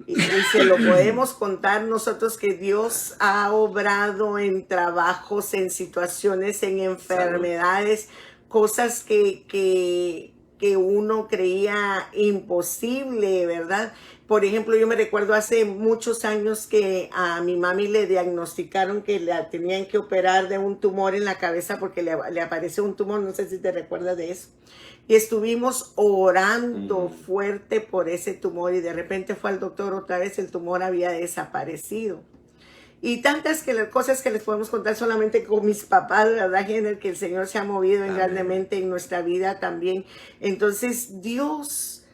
Y se lo podemos contar nosotros que Dios ha obrado en trabajos, en situaciones, en enfermedades, cosas que uno creía imposible, ¿verdad? Por ejemplo, yo me recuerdo hace muchos años que a mi mami le diagnosticaron que la tenían que operar de un tumor en la cabeza porque le apareció un tumor, no sé si te recuerdas de eso. Y estuvimos orando fuerte por ese tumor y de repente fue al doctor otra vez, el tumor había desaparecido. Y tantas cosas que les podemos contar solamente con mis papás, ¿verdad? En el que el Señor se ha movido grandemente en nuestra vida también. Entonces Dios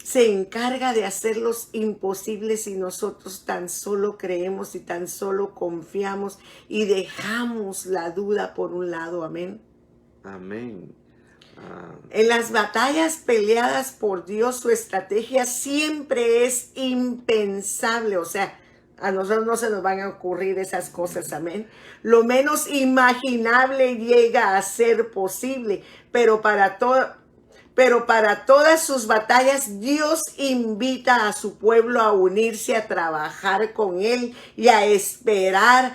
se encarga de hacer los imposibles y nosotros tan solo creemos y tan solo confiamos y dejamos la duda por un lado. Amén. Amén. En las batallas peleadas por Dios, su estrategia siempre es impensable. O sea, a nosotros no se nos van a ocurrir esas cosas, amén. Lo menos imaginable llega a ser posible, pero para todas sus batallas, Dios invita a su pueblo a unirse, a trabajar con Él y a esperar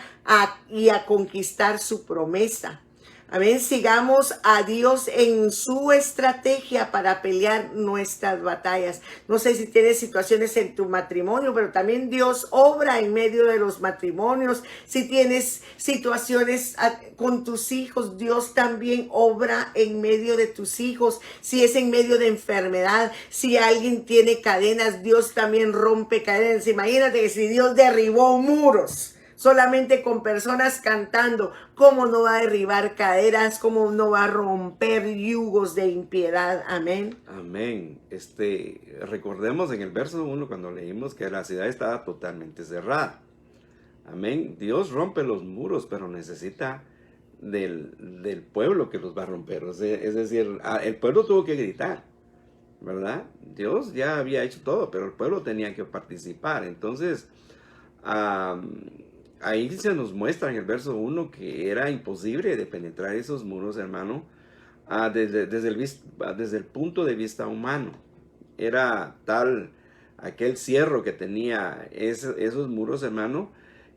y a conquistar su promesa. Amén. Sigamos a Dios en su estrategia para pelear nuestras batallas. No sé si tienes situaciones en tu matrimonio, pero también Dios obra en medio de los matrimonios. Si tienes situaciones con tus hijos, Dios también obra en medio de tus hijos. Si es en medio de enfermedad, si alguien tiene cadenas, Dios también rompe cadenas. Imagínate que si Dios derribó muros solamente con personas cantando, ¿cómo no va a derribar caderas? ¿Cómo no va a romper yugos de impiedad? Amén. Amén. Recordemos en el verso 1 cuando leímos que la ciudad estaba totalmente cerrada. Amén. Dios rompe los muros, pero necesita del pueblo que los va a romper. Es decir, el pueblo tuvo que gritar, ¿verdad? Dios ya había hecho todo, pero el pueblo tenía que participar. Entonces, ahí se nos muestra en el verso 1 que era imposible de penetrar esos muros, hermano, desde el punto de vista humano. Era tal aquel cierre que tenía esos muros, hermano,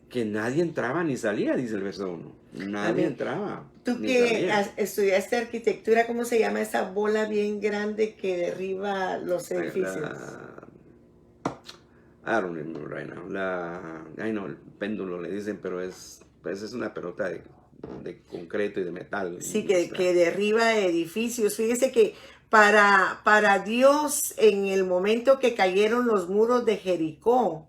que nadie entraba ni salía, dice el verso 1. Nadie Amén. entraba Tú ni que salía. estudiaste arquitectura, ¿cómo se llama esa bola bien grande que derriba los edificios? I don't remember right now. El péndulo le dicen, pero pues es una pelota de concreto y de metal. Sí, O sea, que derriba edificios. Fíjese que para Dios, en el momento que cayeron los muros de Jericó,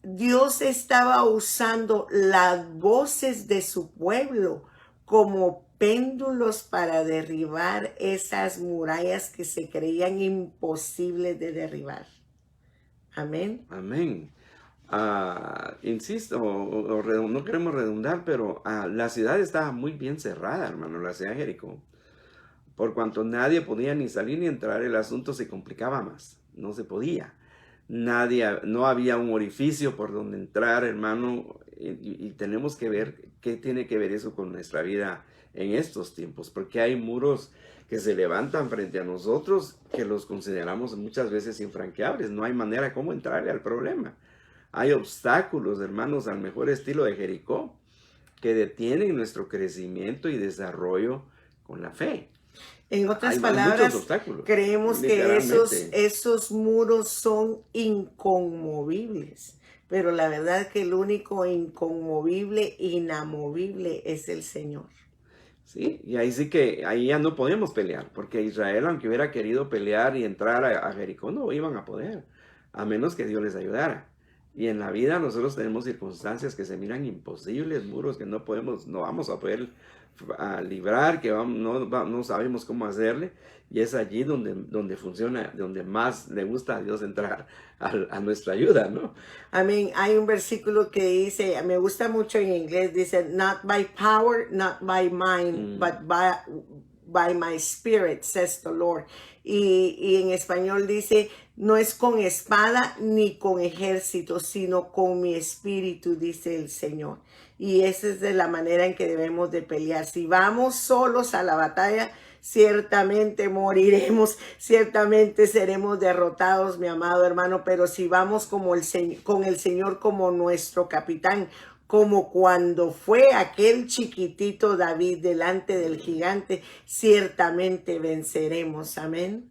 Dios estaba usando las voces de su pueblo como péndulos para derribar esas murallas que se creían imposibles de derribar. Amén. amén. Insisto, no queremos redundar, pero la ciudad estaba muy bien cerrada, hermano, la ciudad de Jericó. Por cuanto nadie podía ni salir ni entrar, el asunto se complicaba más. No se podía. No había un orificio por donde entrar, hermano. Y tenemos que ver qué tiene que ver eso con nuestra vida en estos tiempos. Porque hay muros que se levantan frente a nosotros que los consideramos muchas veces infranqueables. No hay manera cómo entrarle al problema. Hay obstáculos, hermanos, al mejor estilo de Jericó, que detienen nuestro crecimiento y desarrollo con la fe. En otras Hay muchos palabras, obstáculos, creemos que literalmente. esos muros son inconmovibles, pero la verdad que el único inconmovible, inamovible es el Señor. Sí, y ahí sí que, ahí ya no podemos pelear, porque Israel, aunque hubiera querido pelear y entrar a Jericó, no iban a poder, a menos que Dios les ayudara. Y en la vida nosotros tenemos circunstancias que se miran imposibles, muros que no vamos a poder librar, que no sabemos cómo hacerle, y es allí donde funciona, donde más le gusta a Dios entrar a nuestra ayuda, ¿no? Amén. Hay un versículo que dice, me gusta mucho en inglés, dice, not by power, not by mind, Mm, but by my spirit, says the Lord. Y en español dice, no es con espada ni con ejército, sino con mi espíritu, dice el Señor. Y esa es de la manera en que debemos de pelear. Si vamos solos a la batalla, ciertamente moriremos, ciertamente seremos derrotados, mi amado hermano, pero si vamos como con el Señor como nuestro capitán, como cuando fue aquel chiquitito David delante del gigante, ciertamente venceremos. Amén.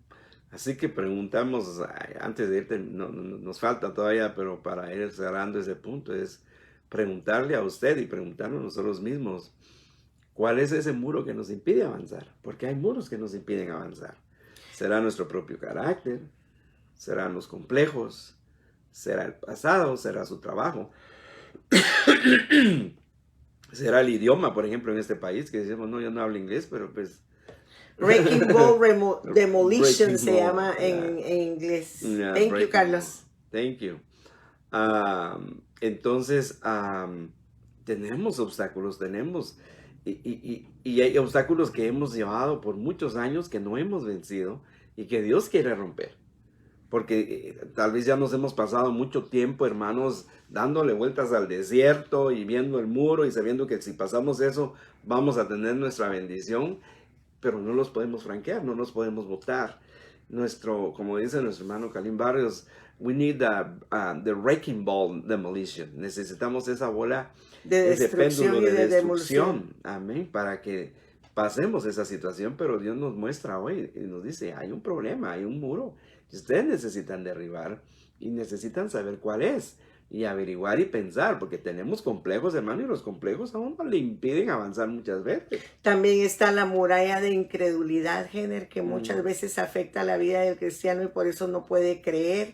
Así que preguntamos, antes de irte, nos falta todavía, pero para ir cerrando ese punto, es preguntarle a usted y preguntarnos a nosotros mismos, ¿cuál es ese muro que nos impide avanzar? Porque hay muros que nos impiden avanzar. ¿Será nuestro propio carácter? ¿Serán los complejos? ¿Será el pasado? ¿Será su trabajo? ¿Será el idioma, por ejemplo, en este país? Que decimos, no, yo no hablo inglés, pero pues... Wrecking Ball Demolition Breaking se ball, llama yeah. en inglés. Yeah, Thank you, breaking ball. Carlos. Thank you. Entonces, tenemos obstáculos, y hay obstáculos que hemos llevado por muchos años que no hemos vencido y que Dios quiere romper. Porque tal vez ya nos hemos pasado mucho tiempo, hermanos, dándole vueltas al desierto y viendo el muro y sabiendo que si pasamos eso vamos a tener nuestra bendición, pero no los podemos franquear, no nos podemos botar. Como dice nuestro hermano Kalim Barrios, we need the wrecking ball demolition. Necesitamos esa bola, De ese destrucción péndulo y de de demolición. destrucción. Amén. Para que pasemos esa situación, pero Dios nos muestra hoy y nos dice, hay un problema, hay un muro que ustedes necesitan derribar y necesitan saber cuál es. Y averiguar y pensar, porque tenemos complejos, hermano, y los complejos a uno le impiden avanzar muchas veces. También está la muralla de incredulidad, Jenner, que muchas Mm. veces afecta la vida del cristiano y por eso no puede crecer,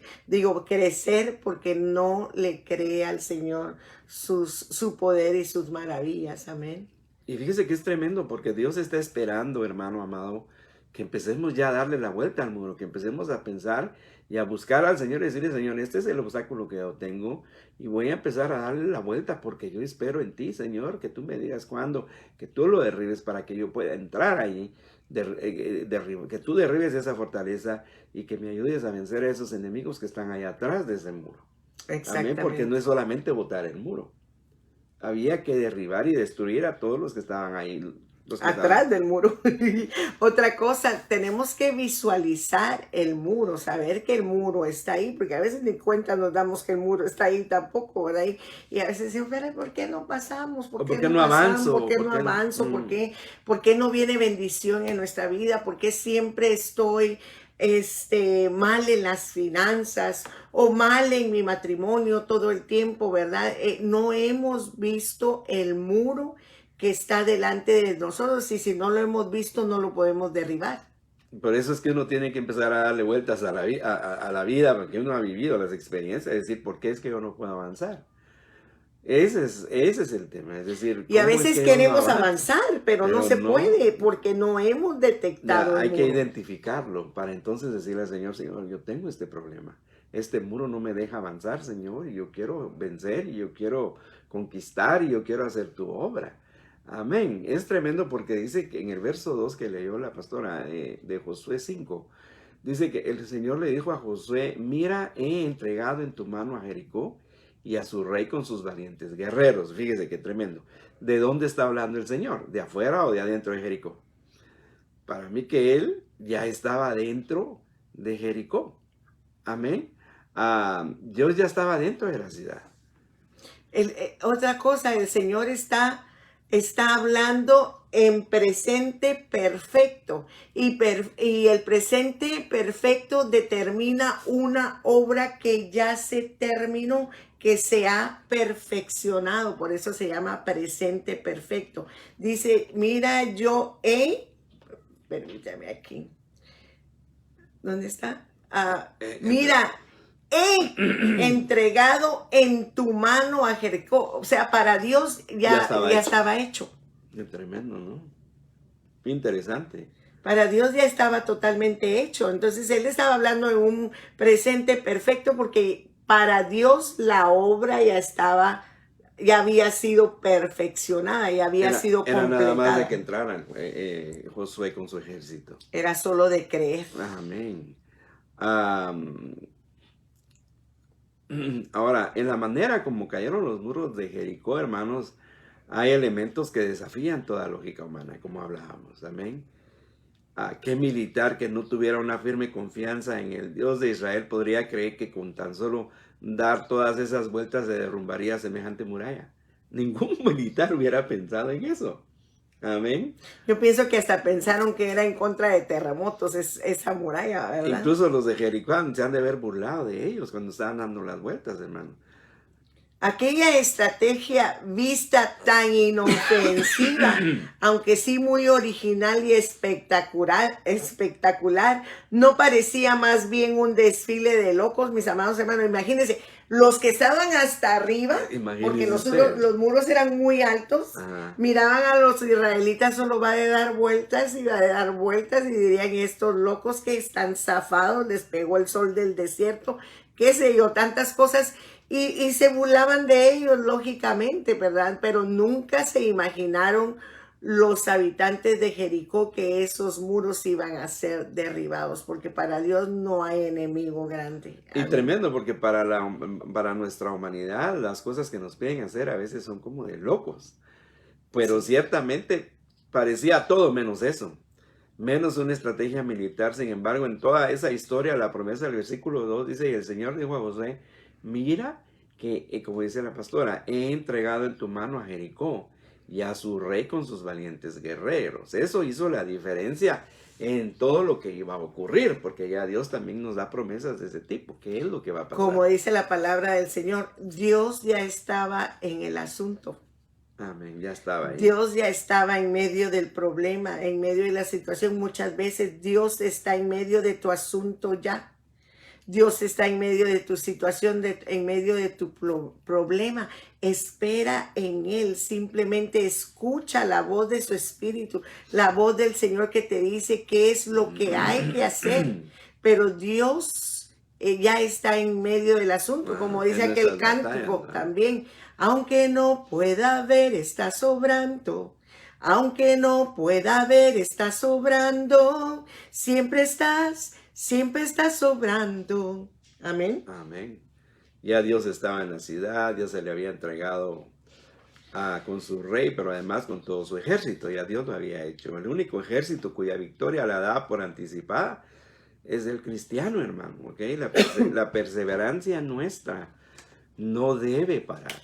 porque no le cree al Señor su poder y sus maravillas. Amén. Y fíjese que es tremendo porque Dios está esperando, hermano amado, que empecemos ya a darle la vuelta al muro, que empecemos a pensar y a buscar al Señor y decirle, Señor, este es el obstáculo que yo tengo y voy a empezar a darle la vuelta porque yo espero en ti, Señor, que tú me digas cuándo, que tú lo derribes para que yo pueda entrar ahí, que tú derribes esa fortaleza y que me ayudes a vencer a esos enemigos que están allá atrás de ese muro. Amén, porque no Exactamente. es solamente botar el muro. Había que derribar y destruir a todos los que estaban ahí, Los que atrás estaban. del muro. Otra cosa, tenemos que visualizar el muro, saber que el muro está ahí, porque a veces ni cuenta nos damos que el muro está ahí tampoco, ¿verdad? Y a veces decimos, pero ¿por qué no pasamos? ¿Por ¿O qué por qué no no pasamos? ¿Por avanzo? qué ¿Por no qué no? avanzo? ¿Por qué no viene bendición en nuestra vida? ¿Por qué siempre estoy mal en las finanzas o mal en mi matrimonio todo el tiempo, ¿verdad? No hemos visto el muro que está delante de nosotros y si no lo hemos visto no lo podemos derribar. Por eso es que uno tiene que empezar a darle vueltas a a la vida, porque uno ha vivido las experiencias, es decir, ¿por qué es que yo no puedo avanzar? Ese es el tema, es decir, Y a ¿cómo es veces que yo no queremos avanzo? avanzar, pero no Pero se no, puede porque no hemos ya detectado el hay que muro. identificarlo para entonces decirle al Señor, Señor, yo tengo este problema, este muro no me deja avanzar, Señor, y yo quiero vencer, y yo quiero conquistar, y yo quiero hacer tu obra. Amén. Es tremendo porque dice que en el verso 2 que leyó la pastora de Josué 5, dice que el Señor le dijo a Josué, mira, he entregado en tu mano a Jericó y a su rey con sus valientes guerreros. Fíjese qué tremendo. ¿De dónde está hablando el Señor? ¿De afuera o de adentro de Jericó? Para mí que él ya estaba dentro de Jericó. Amén. Dios ya estaba dentro de la ciudad. Otra cosa, el Señor está hablando en presente perfecto y el presente perfecto determina una obra que ya se terminó, que se ha perfeccionado, por eso se llama presente perfecto. Dice, mira, permítame aquí, ¿dónde está? Entre, Mira, he entregado en tu mano a Jericó. O sea, para Dios ya ya, estaba ya hecho. estaba hecho. Qué tremendo, ¿no? Interesante. Para Dios ya estaba totalmente hecho. Entonces Él estaba hablando de un presente perfecto porque para Dios la obra ya había sido perfeccionada, ya había sido Era nada más de que completada. entraran Josué con su ejército. Era solo de creer. Amén. Am, Ahora, en la manera como cayeron los muros de Jericó, hermanos, hay elementos que desafían toda lógica humana, como hablábamos. Amén. ¿Qué militar que no tuviera una firme confianza en el Dios de Israel podría creer que con tan solo dar todas esas vueltas se derrumbaría semejante muralla? Ningún militar hubiera pensado en eso. Amén. Yo pienso que hasta pensaron que era en contra de terremotos esa muralla, ¿verdad? Incluso los de Jericó se han de haber burlado de ellos cuando estaban dando las vueltas, hermano. Aquella estrategia vista tan inofensiva, aunque sí muy original y espectacular, no parecía más bien un desfile de locos, mis amados hermanos. Imagínense, los que estaban hasta arriba, porque Imagínense usted. los muros eran muy altos, Ajá. miraban a los israelitas, solo va de dar vueltas y va de dar vueltas y dirían, estos locos que están zafados, les pegó el sol del desierto, qué sé yo, tantas cosas. Y se burlaban de ellos, lógicamente, ¿verdad? Pero nunca se imaginaron los habitantes de Jericó que esos muros iban a ser derribados, porque para Dios no hay enemigo grande. Y Amén. tremendo, porque para nuestra humanidad las cosas que nos piden hacer a veces son como de locos. Pero ciertamente parecía todo menos eso. Menos una estrategia militar. Sin embargo, en toda esa historia, la promesa del versículo 2 dice, y el Señor dijo a Josué, mira que, como dice la pastora, he entregado en tu mano a Jericó y a su rey con sus valientes guerreros. Eso hizo la diferencia en todo lo que iba a ocurrir, porque ya Dios también nos da promesas de ese tipo. ¿Qué es lo que va a pasar? Como dice la palabra del Señor, Dios ya estaba en el asunto. Amén, ya estaba ahí. Dios ya estaba en medio del problema, en medio de la situación. Muchas veces Dios está en medio de tu asunto ya. Dios está en medio de tu situación, en medio de tu problema. Espera en Él. Simplemente escucha la voz de su Espíritu, la voz del Señor que te dice qué es lo que hay que hacer. Pero Dios ya está en medio del asunto, como dice aquel cántico también. Aunque no pueda ver, está sobrando. Aunque no pueda ver, está sobrando. Siempre estás sobrando. Amén. Amén. Ya Dios estaba en la ciudad, ya se le había entregado con su rey, pero además con todo su ejército. Ya Dios lo había hecho. El único ejército cuya victoria la da por anticipada es el cristiano, hermano. ¿Ok? La perseverancia nuestra no debe parar,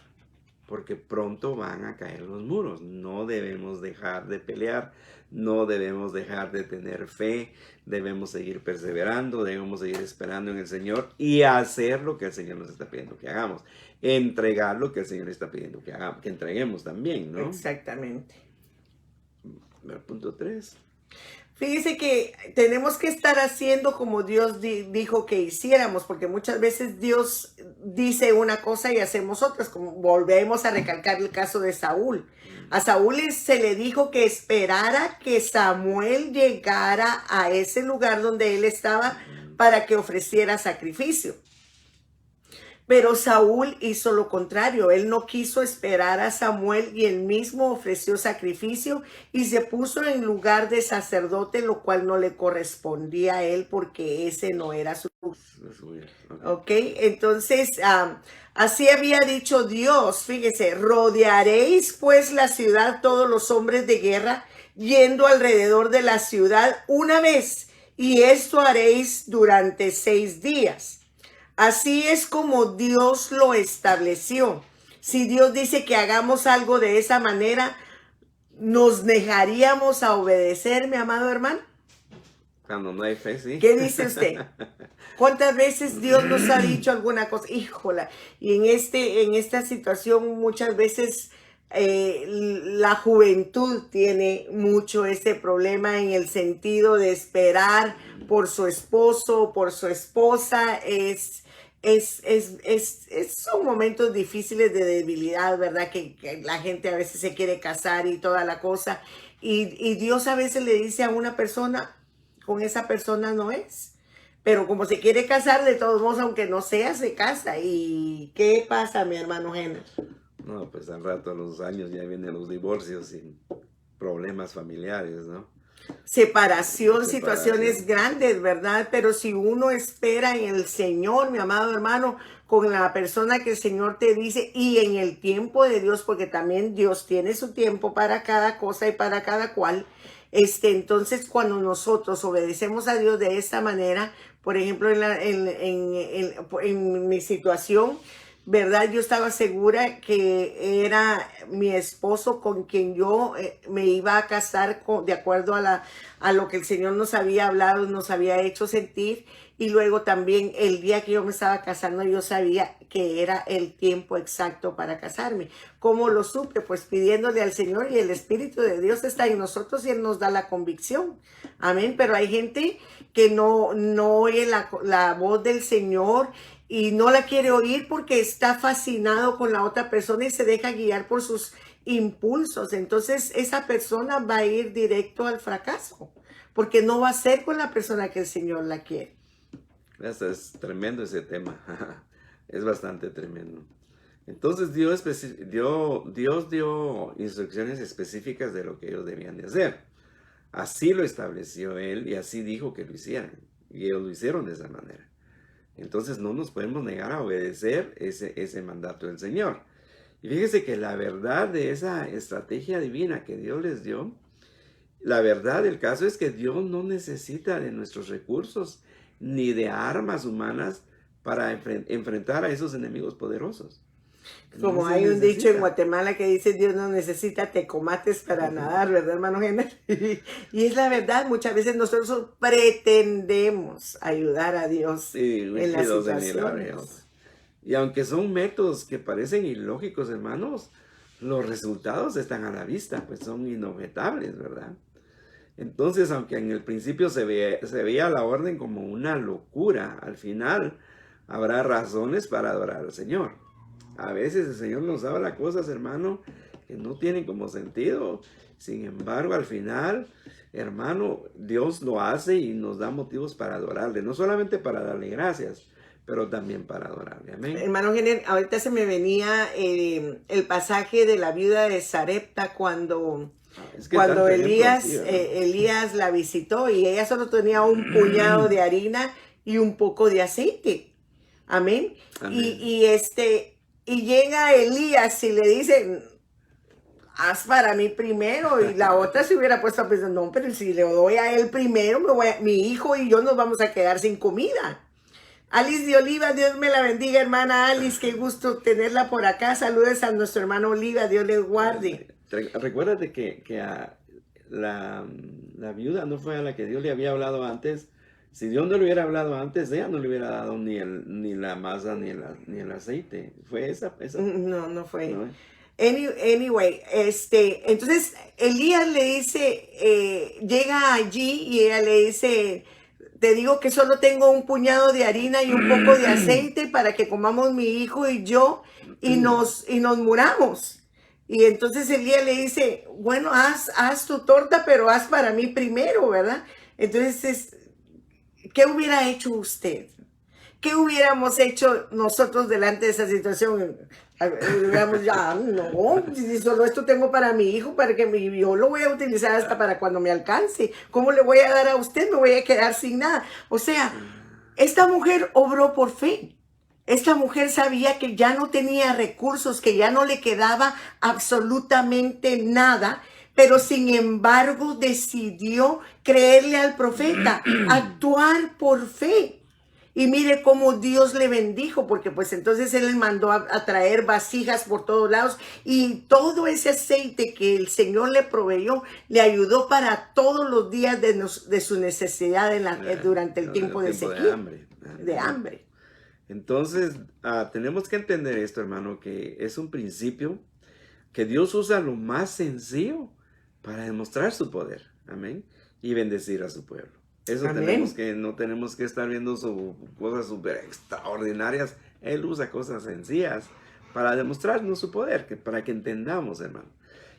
porque pronto van a caer los muros. No debemos dejar de pelear, no debemos dejar de tener fe, debemos seguir perseverando, debemos seguir esperando en el Señor y hacer lo que el Señor nos está pidiendo que hagamos. Entregar lo que el Señor está pidiendo que hagamos, que entreguemos también, ¿no? Exactamente. El punto 3. Fíjese que tenemos que estar haciendo como Dios dijo que hiciéramos, porque muchas veces Dios dice una cosa y hacemos otras, como volvemos a recalcar el caso de Saúl. A Saúl se le dijo que esperara que Samuel llegara a ese lugar donde él estaba para que ofreciera sacrificio. Pero Saúl hizo lo contrario, él no quiso esperar a Samuel y él mismo ofreció sacrificio y se puso en lugar de sacerdote, lo cual no le correspondía a él porque ese no era su lugar. Ok, entonces así había dicho Dios, fíjese, rodearéis pues la ciudad todos los hombres de guerra yendo alrededor de la ciudad una vez y esto haréis durante 6 días. Así es como Dios lo estableció. Si Dios dice que hagamos algo de esa manera, ¿nos negaríamos a obedecer, mi amado hermano? Cuando no hay fe, sí. ¿Qué dice usted? ¿Cuántas veces Dios nos ha dicho alguna cosa? Híjola, y en esta situación muchas veces la juventud tiene mucho ese problema en el sentido de esperar por su esposo, por su esposa. Son momentos difíciles de debilidad, ¿verdad? Que la gente a veces se quiere casar y toda la cosa. Y Dios a veces le dice a una persona, con esa persona no es. Pero como se quiere casar, de todos modos, aunque no sea, se casa. ¿Y qué pasa, mi hermano Henry? No, pues al rato, a los años, ya vienen los divorcios y problemas familiares, ¿no? Separación, situaciones grandes, ¿verdad? Pero si uno espera en el Señor, mi amado hermano, con la persona que el Señor te dice y en el tiempo de Dios, porque también Dios tiene su tiempo para cada cosa y para cada cual. Entonces, cuando nosotros obedecemos a Dios de esta manera, por ejemplo, en mi situación, ¿verdad? Yo estaba segura que era mi esposo con quien yo me iba a casar de acuerdo a lo que el Señor nos había hablado, nos había hecho sentir. Y luego también el día que yo me estaba casando, yo sabía que era el tiempo exacto para casarme. ¿Cómo lo supe? Pues pidiéndole al Señor, y el Espíritu de Dios está en nosotros y Él nos da la convicción. Amén. Pero hay gente que no oye la voz del Señor y no la quiere oír porque está fascinado con la otra persona y se deja guiar por sus impulsos. Entonces esa persona va a ir directo al fracaso porque no va a ser con la persona que el Señor la quiere. Es tremendo ese tema. Es bastante tremendo. Entonces Dios dio instrucciones específicas de lo que ellos debían de hacer. Así lo estableció Él y así dijo que lo hicieran. Y ellos lo hicieron de esa manera. Entonces no nos podemos negar a obedecer ese mandato del Señor. Y fíjese que la verdad de esa estrategia divina que Dios les dio, la verdad del caso es que Dios no necesita de nuestros recursos ni de armas humanas para enfrentar a esos enemigos poderosos. Como no hay un dicho en Guatemala que dice: Dios no necesita tecomates para nadar, ¿verdad, hermano Henry? Y es la verdad, muchas veces nosotros pretendemos ayudar a Dios en las situaciones. Y aunque son métodos que parecen ilógicos, hermanos, los resultados están a la vista, pues son inobjetables, ¿verdad? Entonces, aunque en el principio se veía la orden como una locura, al final habrá razones para adorar al Señor. A veces el Señor nos habla cosas, hermano, que no tienen como sentido. Sin embargo, al final, hermano, Dios lo hace y nos da motivos para adorarle. No solamente para darle gracias, pero también para adorarle. Amén. Hermano Jenner, ahorita se me venía el pasaje de la viuda de Sarepta cuando Elías la visitó y ella solo tenía un puñado de harina y un poco de aceite. Amén. Amén. Y llega Elías y le dice: haz para mí primero. Y la otra se hubiera puesto a pensar, no, pero si le doy a él primero, mi hijo y yo nos vamos a quedar sin comida. Alice de Oliva, Dios me la bendiga, hermana Alice, qué gusto tenerla por acá. Saludes a nuestro hermano Oliva, Dios les guarde. Recuérdate que a la viuda no fue a la que Dios le había hablado antes. Si Dios no le hubiera hablado antes, ella no le hubiera dado ni la masa ni el aceite. Fue esa. No fue. No. Anyway, entonces Elías le dice, llega allí y ella le dice, te digo que solo tengo un puñado de harina y un poco de aceite para que comamos mi hijo y yo y nos muramos. Y entonces Elías le dice, bueno, haz tu torta, pero haz para mí primero, ¿verdad? Entonces, ¿qué hubiera hecho usted? ¿Qué hubiéramos hecho nosotros delante de esa situación? Hubiéramos ya, no, si solo esto tengo para mi hijo, para que yo lo voy a utilizar hasta para cuando me alcance. ¿Cómo le voy a dar a usted? Me voy a quedar sin nada. O sea, esta mujer obró por fe. Esta mujer sabía que ya no tenía recursos, que ya no le quedaba absolutamente nada, pero sin embargo decidió creerle al profeta, actuar por fe. Y mire cómo Dios le bendijo, porque pues entonces él le mandó a traer vasijas por todos lados y todo ese aceite que el Señor le proveyó le ayudó para todos los días de su necesidad durante el tiempo de sequía, de hambre. Entonces, tenemos que entender esto, hermano, que es un principio que Dios usa lo más sencillo para demostrar su poder, amén, y bendecir a su pueblo. Eso no tenemos que estar viendo cosas súper extraordinarias. Él usa cosas sencillas para demostrarnos su poder, para que entendamos, hermano.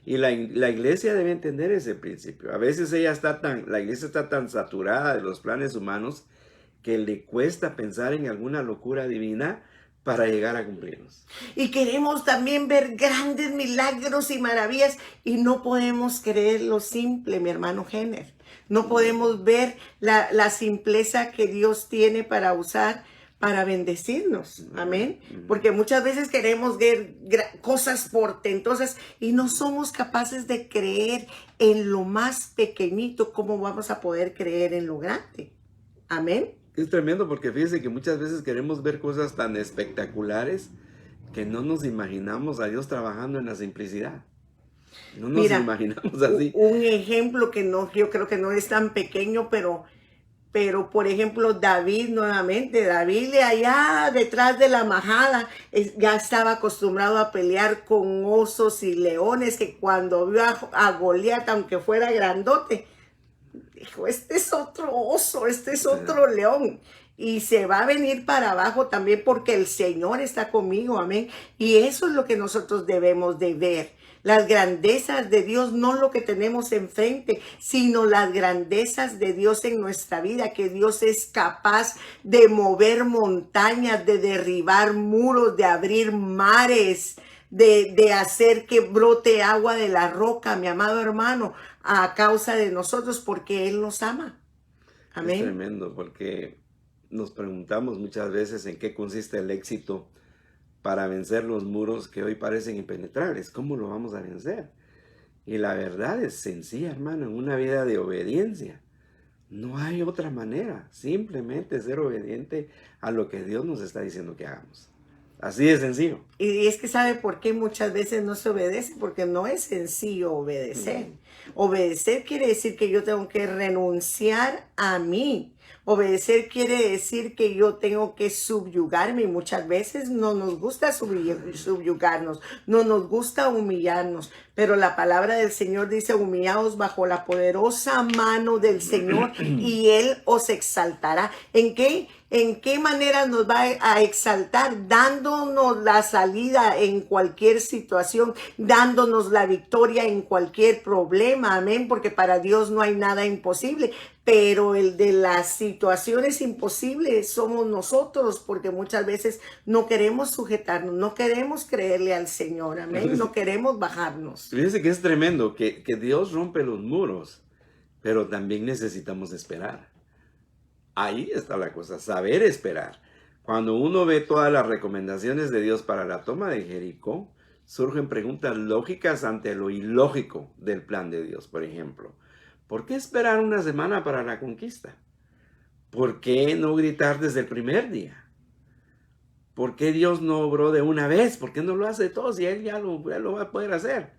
Y la iglesia debe entender ese principio. A veces la iglesia está tan saturada de los planes humanos que le cuesta pensar en alguna locura divina para llegar a cumplirlos. Y queremos también ver grandes milagros y maravillas y no podemos creer lo simple, mi hermano Jenner. No podemos ver la simpleza que Dios tiene para usar para bendecirnos. Amén. Porque muchas veces queremos ver cosas portentosas y no somos capaces de creer en lo más pequeñito. ¿Cómo vamos a poder creer en lo grande? Amén. Es tremendo porque fíjense que muchas veces queremos ver cosas tan espectaculares que no nos imaginamos a Dios trabajando en la simplicidad. No nos imaginamos así. Un ejemplo que yo creo que no es tan pequeño, pero por ejemplo David nuevamente, David de allá detrás de la majada ya estaba acostumbrado a pelear con osos y leones, que cuando vio a Goliat, aunque fuera grandote, dijo, este es otro oso, este es otro león. Y se va a venir para abajo también porque el Señor está conmigo, amén. Y eso es lo que nosotros debemos de ver. Las grandezas de Dios, no lo que tenemos enfrente, sino las grandezas de Dios en nuestra vida, que Dios es capaz de mover montañas, de derribar muros, de abrir mares, de hacer que brote agua de la roca, mi amado hermano, a causa de nosotros, porque Él nos ama. Amén. Es tremendo, porque nos preguntamos muchas veces en qué consiste el éxito para vencer los muros que hoy parecen impenetrables. ¿Cómo lo vamos a vencer? Y la verdad es sencilla, hermano, en una vida de obediencia. No hay otra manera, simplemente ser obediente a lo que Dios nos está diciendo que hagamos. Así de sencillo. Y es que ¿sabe por qué muchas veces no se obedece? Porque no es sencillo obedecer. Obedecer quiere decir que yo tengo que renunciar a mí. Obedecer quiere decir que yo tengo que subyugarme, y muchas veces no nos gusta subyugarnos, no nos gusta humillarnos, pero la palabra del Señor dice, humillaos bajo la poderosa mano del Señor y Él os exaltará. ¿En qué manera nos va a exaltar? Dándonos la salida en cualquier situación, dándonos la victoria en cualquier problema, amén, porque para Dios no hay nada imposible. Pero el de las situaciones imposibles somos nosotros, porque muchas veces no queremos sujetarnos, no queremos creerle al Señor, amén, no queremos bajarnos. Fíjense que es tremendo que Dios rompe los muros, pero también necesitamos esperar. Ahí está la cosa, saber esperar. Cuando uno ve todas las recomendaciones de Dios para la toma de Jericó, surgen preguntas lógicas ante lo ilógico del plan de Dios. Por ejemplo, ¿por qué esperar una semana para la conquista? ¿Por qué no gritar desde el primer día? ¿Por qué Dios no obró de una vez? ¿Por qué no lo hace todo si Él ya lo va a poder hacer?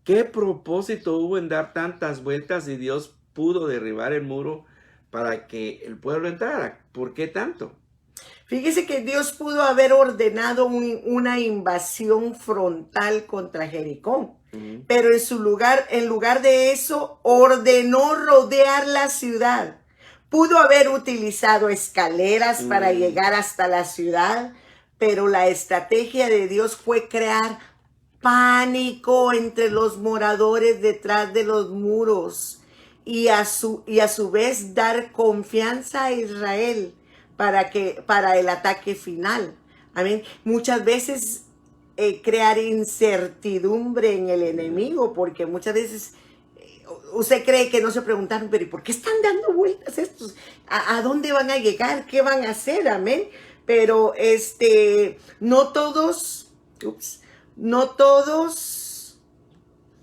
¿Qué propósito hubo en dar tantas vueltas y Dios pudo derribar el muro para que el pueblo entrara? ¿Por qué tanto? Fíjese que Dios pudo haber ordenado una invasión frontal contra Jericó, pero en lugar de eso, ordenó rodear la ciudad. Pudo haber utilizado escaleras para llegar hasta la ciudad, pero la estrategia de Dios fue crear pánico entre los moradores detrás de los muros y a su vez dar confianza a Israel para el ataque final. Amén. Muchas veces crear incertidumbre en el enemigo, porque muchas veces usted cree que no se preguntaron, pero ¿y por qué están dando vueltas estos? ¿A dónde van a llegar? ¿Qué van a hacer? Amén. Pero no todos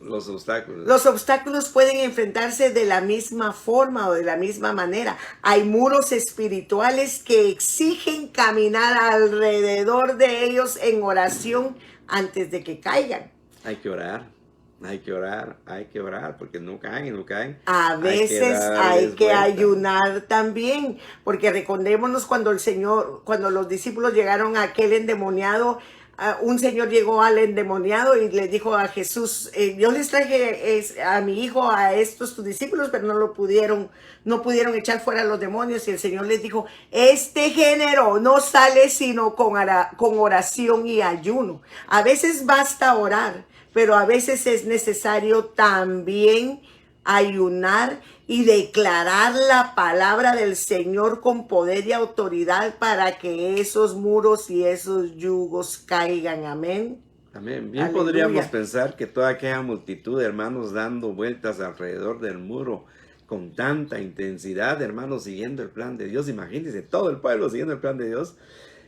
Los obstáculos. los obstáculos pueden enfrentarse de la misma forma o de la misma manera. Hay muros espirituales que exigen caminar alrededor de ellos en oración antes de que caigan. Hay que orar, porque no caen. A veces hay que ayunar también, porque recordémonos cuando los discípulos llegaron a aquel endemoniado. Un señor llegó al endemoniado y le dijo a Jesús, yo les traje a mi hijo, a estos tus discípulos, pero no pudieron echar fuera a los demonios. Y el Señor les dijo, este género no sale sino con oración y ayuno. A veces basta orar, pero a veces es necesario también ayunar y declarar la palabra del Señor con poder y autoridad para que esos muros y esos yugos caigan. Amén. Amén. Bien. Aleluya. Podríamos pensar que toda aquella multitud de hermanos dando vueltas alrededor del muro con tanta intensidad, hermanos, siguiendo el plan de Dios. Imagínense, todo el pueblo siguiendo el plan de Dios.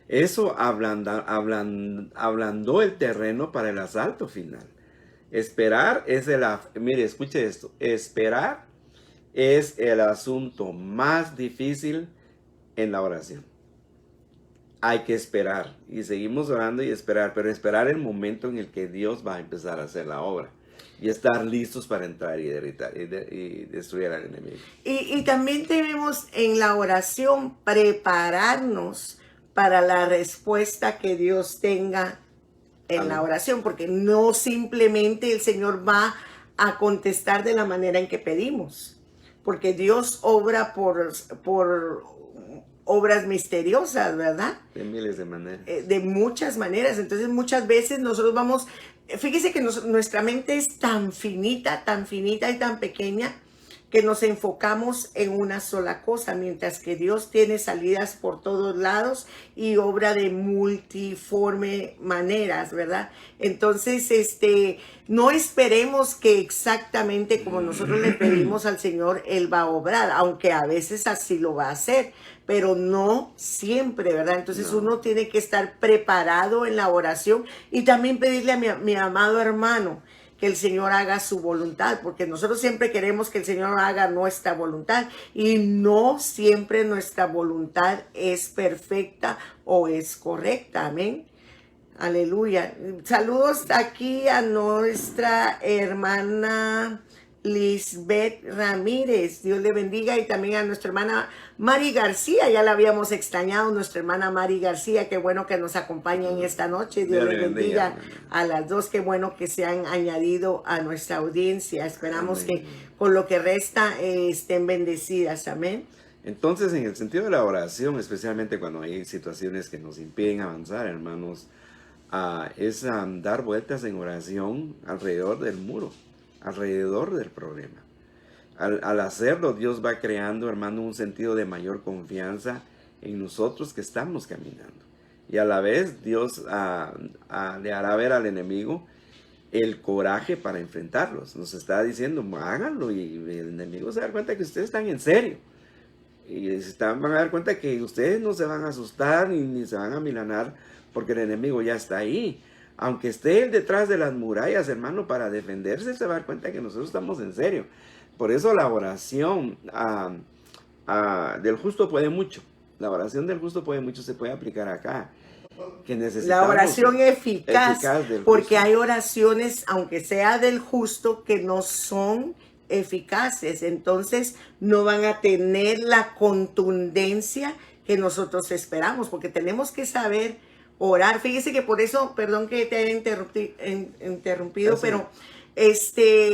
Eso ablandó el terreno para el asalto final. Esperar es mire, escuche esto. Esperar es el asunto más difícil en la oración. Hay que esperar y seguimos orando y esperar, pero esperar el momento en el que Dios va a empezar a hacer la obra y estar listos para entrar y destruir al enemigo. Y también debemos en la oración prepararnos para la respuesta que Dios tenga en Amén. la oración, porque no simplemente el Señor va a contestar de la manera en que pedimos, porque Dios obra por obras misteriosas, ¿verdad? De miles de maneras. De muchas maneras. Entonces muchas veces nosotros vamos, fíjese que nuestra mente es tan finita y tan pequeña que nos enfocamos en una sola cosa, mientras que Dios tiene salidas por todos lados y obra de multiforme maneras, ¿verdad? Entonces, no esperemos que exactamente como nosotros le pedimos al Señor, Él va a obrar, aunque a veces así lo va a hacer, pero no siempre, ¿verdad? Entonces uno tiene que estar preparado en la oración y también pedirle a mi amado hermano que el Señor haga su voluntad, porque nosotros siempre queremos que el Señor haga nuestra voluntad y no siempre nuestra voluntad es perfecta o es correcta. Amén. Aleluya. Saludos aquí a nuestra hermana Lisbeth Ramírez, Dios le bendiga, y también a nuestra hermana Mari García, ya la habíamos extrañado, nuestra hermana Mari García, qué bueno que nos acompaña en esta noche, Dios le bendiga a las dos, qué bueno que se han añadido a nuestra audiencia, esperamos amén. Que con lo que resta estén bendecidas, amén. Entonces, en el sentido de la oración, especialmente cuando hay situaciones que nos impiden avanzar, hermanos, es dar vueltas en oración alrededor del muro, alrededor del problema. Al hacerlo, Dios va creando, hermano, un sentido de mayor confianza en nosotros que estamos caminando. Y a la vez, Dios le hará ver al enemigo el coraje para enfrentarlos. Nos está diciendo, háganlo, y el enemigo se da cuenta que ustedes están en serio. Y van a dar cuenta que ustedes no se van a asustar ni se van a amilanar porque el enemigo ya está ahí. aunque esté él detrás de las murallas, hermano, para defenderse, se va a dar cuenta que nosotros estamos en serio. Por eso la oración del justo puede mucho. La oración del justo puede mucho, se puede aplicar acá. Que la oración eficaz porque justo. hay oraciones, aunque sea del justo, que no son eficaces. Entonces no van a tener la contundencia que nosotros esperamos, porque tenemos que saber orar. Fíjese que por eso, perdón que te haya interrumpido, pero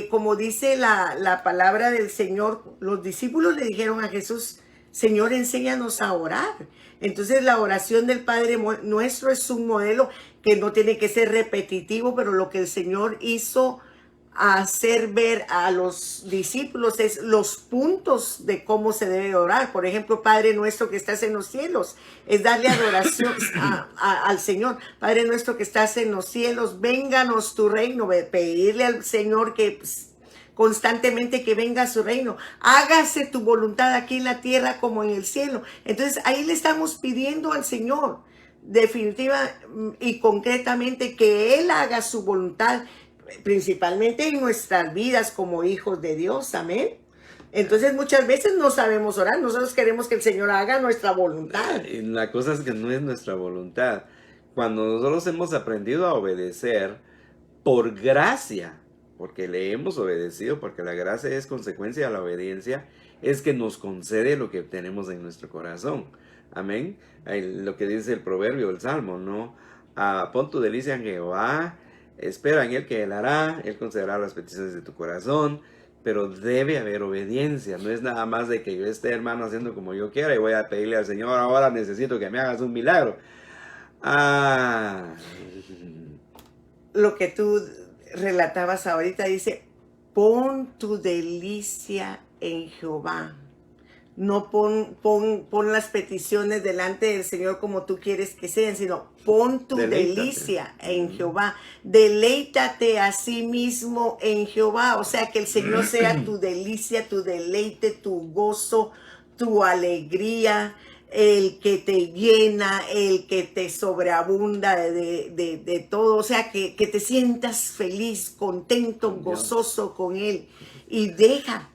como dice la palabra del Señor, los discípulos le dijeron a Jesús: Señor, enséñanos a orar. Entonces la oración del Padre Nuestro es un modelo que no tiene que ser repetitivo, pero lo que el Señor hizo hacer ver a los discípulos es los puntos de cómo se debe orar. Por ejemplo, Padre Nuestro que estás en los cielos, es darle adoración al Señor. Padre Nuestro que estás en los cielos, vénganos tu reino, pedirle al Señor que constantemente que venga a su reino, hágase tu voluntad aquí en la tierra como en el cielo. Entonces ahí le estamos pidiendo al Señor definitiva y concretamente que Él haga su voluntad, principalmente en nuestras vidas como hijos de Dios, amén. Entonces muchas veces no sabemos orar, nosotros queremos que el Señor haga nuestra voluntad. Y la cosa es que no es nuestra voluntad. Cuando nosotros hemos aprendido a obedecer por gracia, porque le hemos obedecido, porque la gracia es consecuencia de la obediencia, es que nos concede lo que tenemos en nuestro corazón. Amén. Lo que dice el proverbio, el salmo, ¿no? Pon tu delicia en Jehová, espera en Él que Él hará, Él concederá las peticiones de tu corazón, pero debe haber obediencia. No es nada más de que yo esté, hermano, haciendo como yo quiera y voy a pedirle al Señor: ahora necesito que me hagas un milagro. Lo que tú relatabas ahorita dice: pon tu delicia en Jehová. No pon las peticiones delante del Señor como tú quieres que sean, sino pon tu delicia en Jehová. Deleítate a sí mismo en Jehová. O sea, que el Señor sea tu delicia, tu deleite, tu gozo, tu alegría, el que te llena, el que te sobreabunda de todo. O sea, que te sientas feliz, contento, gozoso con Él. Y deja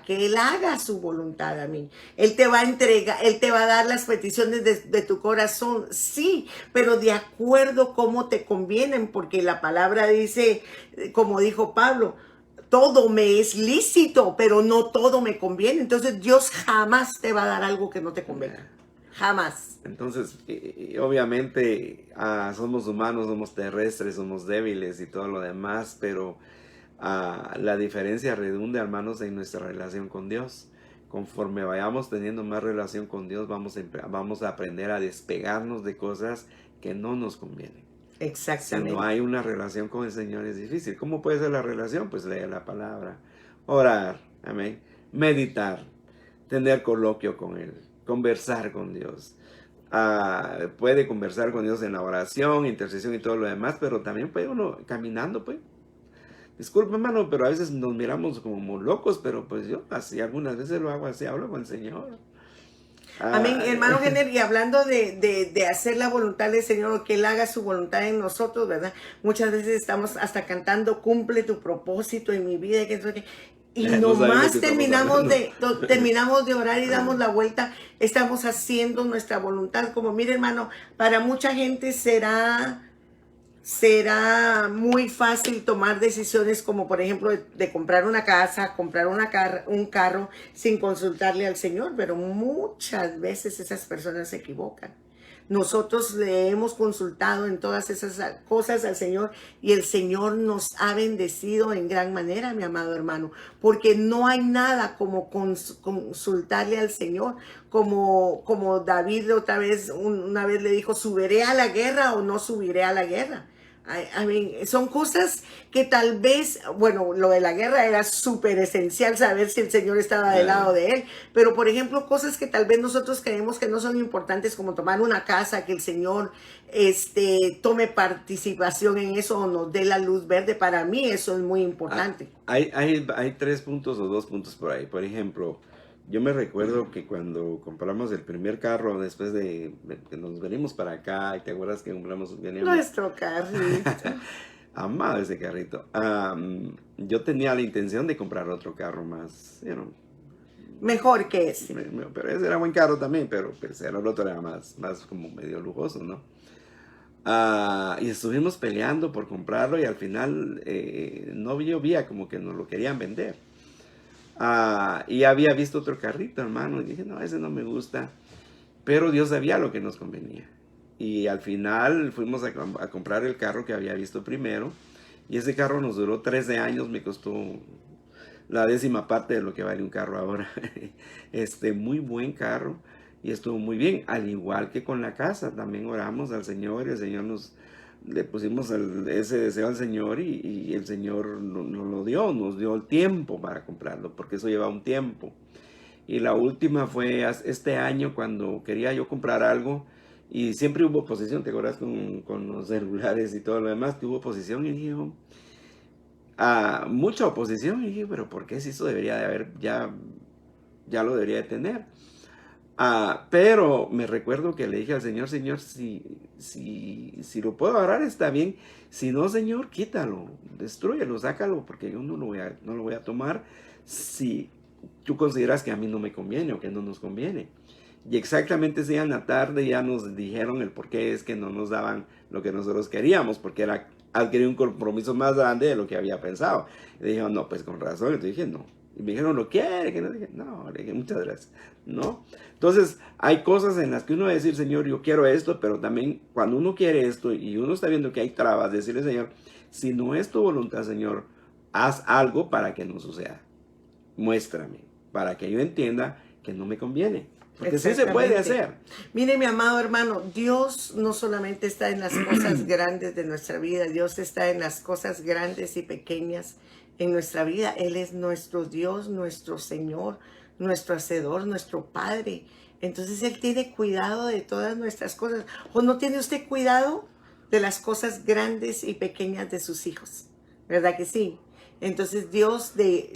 que Él haga su voluntad, a mí. Él te va a entregar, Él te va a dar las peticiones de tu corazón, sí, pero de acuerdo cómo te convienen, porque la palabra dice, como dijo Pablo, todo me es lícito, pero no todo me conviene. Entonces Dios jamás te va a dar algo que no te convenga. Jamás. Entonces, obviamente, somos humanos, somos terrestres, somos débiles y todo lo demás, pero la diferencia redunda, hermanos, en nuestra relación con Dios. Conforme vayamos teniendo más relación con Dios, vamos a aprender a despegarnos de cosas que no nos convienen. Exactamente. Si no hay una relación con el Señor es difícil. ¿Cómo puede ser la relación? Pues leer la palabra, orar, amén, meditar, tener coloquio con Él, conversar con Dios. Puede conversar con Dios en la oración, intercesión y todo lo demás, pero también puede uno caminando, pues. Disculpe, hermano, pero a veces nos miramos como locos, pero pues yo así algunas veces lo hago así, hablo con el Señor. Amén, hermano Jenner, y hablando de hacer la voluntad del Señor, que Él haga su voluntad en nosotros, ¿verdad? Muchas veces estamos hasta cantando: cumple tu propósito en mi vida, y nomás terminamos de orar y damos la vuelta, estamos haciendo nuestra voluntad. Como mire, hermano, para mucha gente será muy fácil tomar decisiones como, por ejemplo, de comprar una casa, comprar un carro sin consultarle al Señor, pero muchas veces esas personas se equivocan. Nosotros le hemos consultado en todas esas cosas al Señor y el Señor nos ha bendecido en gran manera, mi amado hermano, porque no hay nada como consultarle al Señor, como David una vez le dijo: ¿subiré a la guerra o no subiré a la guerra? Son cosas que tal vez, bueno, lo de la guerra era súper esencial, saber si el Señor estaba del lado de él, pero por ejemplo cosas que tal vez nosotros creemos que no son importantes, como tomar una casa, que el Señor tome participación en eso o nos dé la luz verde. Para mí eso es muy importante. Hay 3 puntos o 2 puntos por ahí. Por ejemplo, Yo me recuerdo que cuando compramos el primer carro, después de que nos venimos para acá, y te acuerdas que veníamos Nuestro carrito. amado ese carrito. Yo tenía la intención de comprar otro carro más, Mejor que ese. pero ese era buen carro también, pero pues, el otro era más como medio lujoso, ¿no? Y estuvimos peleando por comprarlo y al final no llovía, como que nos lo querían vender. Y había visto otro carrito, hermano, y dije, no, ese no me gusta. Pero Dios sabía lo que nos convenía. Y al final fuimos a comprar el carro que había visto primero. Y ese carro nos duró 13 años, me costó la 10ª parte de lo que vale un carro ahora. Muy buen carro y estuvo muy bien. Al igual que con la casa, también oramos al Señor y el Señor le pusimos ese deseo al Señor y el Señor nos lo dio, nos dio el tiempo para comprarlo, porque eso lleva un tiempo. Y la última fue este año cuando quería yo comprar algo y siempre hubo oposición, ¿te acuerdas con los celulares y todo lo demás? Que hubo oposición y dije, mucha oposición y dije, pero ¿por qué si eso debería de haber, ya lo debería de tener? Pero me recuerdo que le dije al Señor, Señor, si lo puedo agarrar está bien, si no, Señor, quítalo, destrúyelo, sácalo, porque yo no lo voy a tomar si tú consideras que a mí no me conviene o que no nos conviene. Y exactamente ese día en la tarde ya nos dijeron el por qué es que no nos daban lo que nosotros queríamos, porque era adquirir un compromiso más grande de lo que había pensado. Y dijeron, no, pues con razón. Entonces dije, no. Y me dijeron, ¿lo quiere? Que no, dije, no, le dije, muchas gracias. ¿No? Entonces, hay cosas en las que uno va a decir, Señor, yo quiero esto, pero también cuando uno quiere esto y uno está viendo que hay trabas, decirle, Señor, si no es tu voluntad, Señor, haz algo para que no suceda. Muéstrame, para que yo entienda que no me conviene. Porque sí se puede hacer. Mire, mi amado hermano, Dios no solamente está en las cosas grandes de nuestra vida, Dios está en las cosas grandes y pequeñas en nuestra vida. Él es nuestro Dios, nuestro Señor, nuestro Hacedor, nuestro Padre. Entonces Él tiene cuidado de todas nuestras cosas. ¿O no tiene usted cuidado de las cosas grandes y pequeñas de sus hijos? ¿Verdad que sí? Entonces Dios de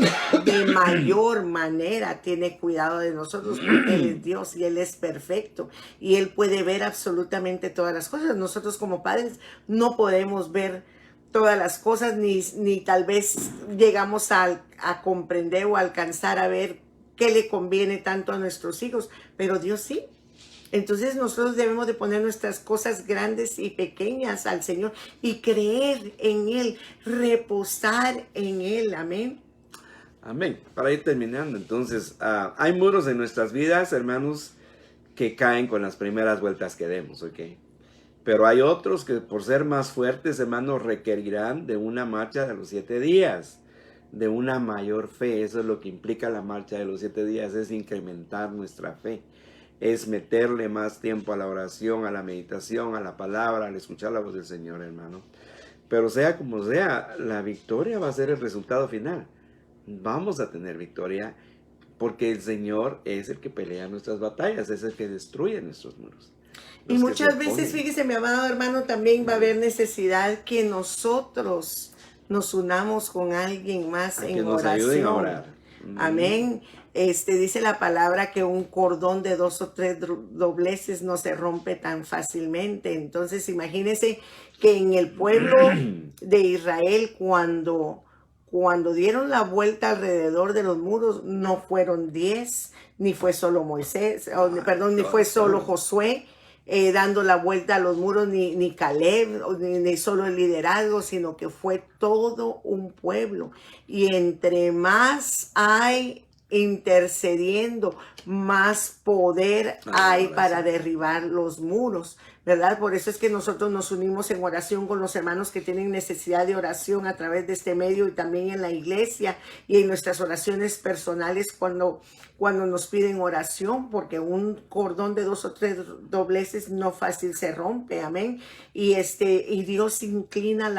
mayor manera tiene cuidado de nosotros porque Él es Dios y Él es perfecto y Él puede ver absolutamente todas las cosas. Nosotros como padres no podemos ver todas las cosas ni tal vez llegamos a comprender o alcanzar a ver qué le conviene tanto a nuestros hijos, pero Dios sí. Entonces nosotros debemos de poner nuestras cosas grandes y pequeñas al Señor y creer en Él, reposar en Él. Amén. Amén. Para ir terminando, entonces, hay muros en nuestras vidas, hermanos, que caen con las primeras vueltas que demos, ¿ok? Pero hay otros que por ser más fuertes, hermanos, requerirán de una marcha de los 7 días, de una mayor fe. Eso es lo que implica la marcha de los 7 días, es incrementar nuestra fe. Es meterle más tiempo a la oración, a la meditación, a la palabra, al escuchar la voz del Señor, hermano. Pero sea como sea, la victoria va a ser el resultado final. Vamos a tener victoria porque el Señor es el que pelea nuestras batallas, es el que destruye nuestros muros. Y muchas veces, fíjese, mi amado hermano, también va a haber necesidad que nosotros nos unamos con alguien más en oración. Que nos ayuden a orar. Amén. Dice la palabra que un cordón de 2 o 3 dobleces no se rompe tan fácilmente. Entonces, imagínense que en el pueblo de Israel, cuando dieron la vuelta alrededor de los muros, no fueron 10, ni fue solo Moisés, ni fue solo Josué dando la vuelta a los muros, ni Caleb, ni solo el liderazgo, sino que fue todo un pueblo. Y entre más hay intercediendo, más poder hay para derribar los muros, ¿verdad? Por eso es que nosotros nos unimos en oración con los hermanos que tienen necesidad de oración a través de este medio y también en la iglesia y en nuestras oraciones personales cuando nos piden oración, porque un cordón de 2 o 3 dobleces no fácil se rompe, amén. Y Dios inclina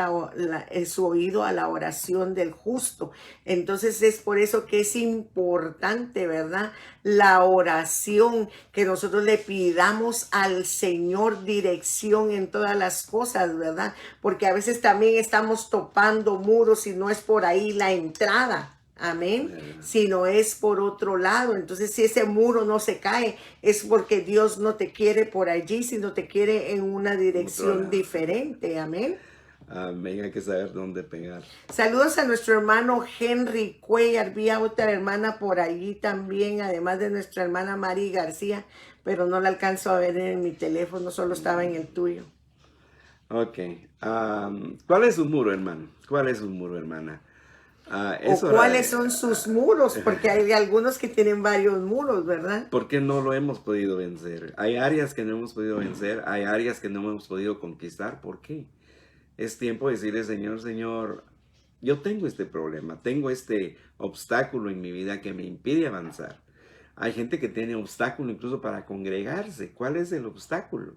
su oído a la oración del justo. Entonces es por eso que es importante, ¿verdad? La oración, que nosotros le pidamos al Señor dirección en todas las cosas, ¿verdad? Porque a veces también estamos topando muros y no es por ahí la entrada. Amén. Sino es por otro lado. Entonces, si ese muro no se cae, es porque Dios no te quiere por allí, sino te quiere en una dirección diferente. Amén. Amén, hay que saber dónde pegar. Saludos a nuestro hermano Henry Cuellar. Vi a otra hermana por allí también, además de nuestra hermana Mari García, pero no la alcanzo a ver en mi teléfono, solo estaba en el tuyo. Ok. ¿Cuál es su muro, hermano? ¿Cuál es su muro, hermana? ¿Cuáles son sus muros? Porque hay algunos que tienen varios muros, ¿verdad? Porque no lo hemos podido vencer. Hay áreas que no hemos podido vencer, hay áreas que no hemos podido conquistar. ¿Por qué? Es tiempo de decirle, Señor, Señor, yo tengo este problema, tengo este obstáculo en mi vida que me impide avanzar. Hay gente que tiene obstáculo incluso para congregarse. ¿Cuál es el obstáculo?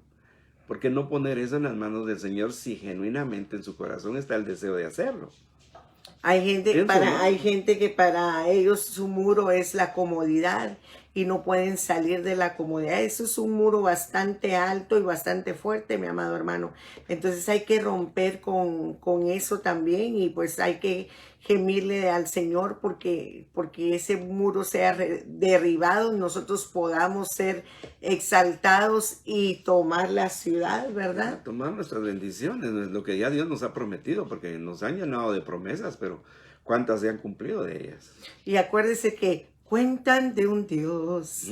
¿Por qué no poner eso en las manos del Señor si genuinamente en su corazón está el deseo de hacerlo? Hay gente que para ellos su muro es la comodidad y no pueden salir de la comodidad. Eso es un muro bastante alto y bastante fuerte, mi amado hermano. Entonces hay que romper con eso también y pues hay que gemirle al Señor porque ese muro sea derribado, nosotros podamos ser exaltados y tomar la ciudad, ¿verdad? Tomar nuestras bendiciones, lo que ya Dios nos ha prometido, porque nos han llenado de promesas, pero ¿cuántas se han cumplido de ellas? Y acuérdese que cuentan de un Dios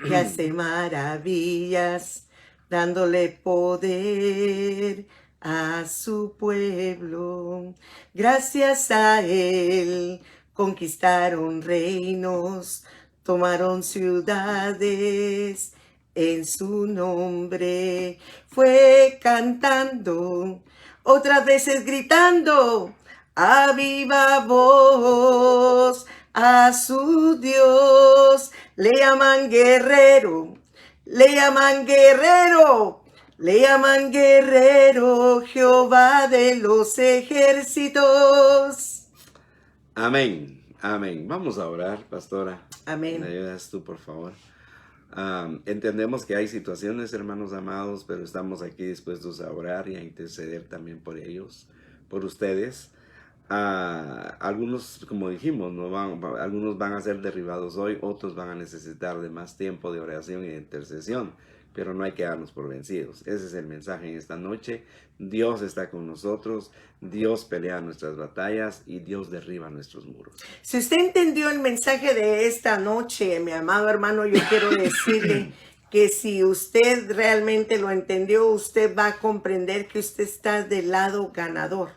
que hace maravillas, dándole poder a su pueblo. Gracias a Él conquistaron reinos, tomaron ciudades en su nombre. Fue cantando, otras veces gritando a viva voz a su Dios. Le llaman guerrero, le llaman guerrero, le llaman guerrero, Jehová de los ejércitos. Amén, amén. Vamos a orar, pastora. Amén. ¿Me ayudas tú, por favor? Entendemos que hay situaciones, hermanos amados, pero estamos aquí dispuestos a orar y a interceder también por ellos, por ustedes. Algunos, como dijimos, algunos van a ser derribados hoy, otros van a necesitar de más tiempo de oración y de intercesión, pero no hay que darnos por vencidos. Ese es el mensaje en esta noche. Dios está con nosotros, Dios pelea nuestras batallas y Dios derriba nuestros muros. Si usted entendió el mensaje de esta noche, mi amado hermano, yo quiero decirle que si usted realmente lo entendió, usted va a comprender que usted está del lado ganador,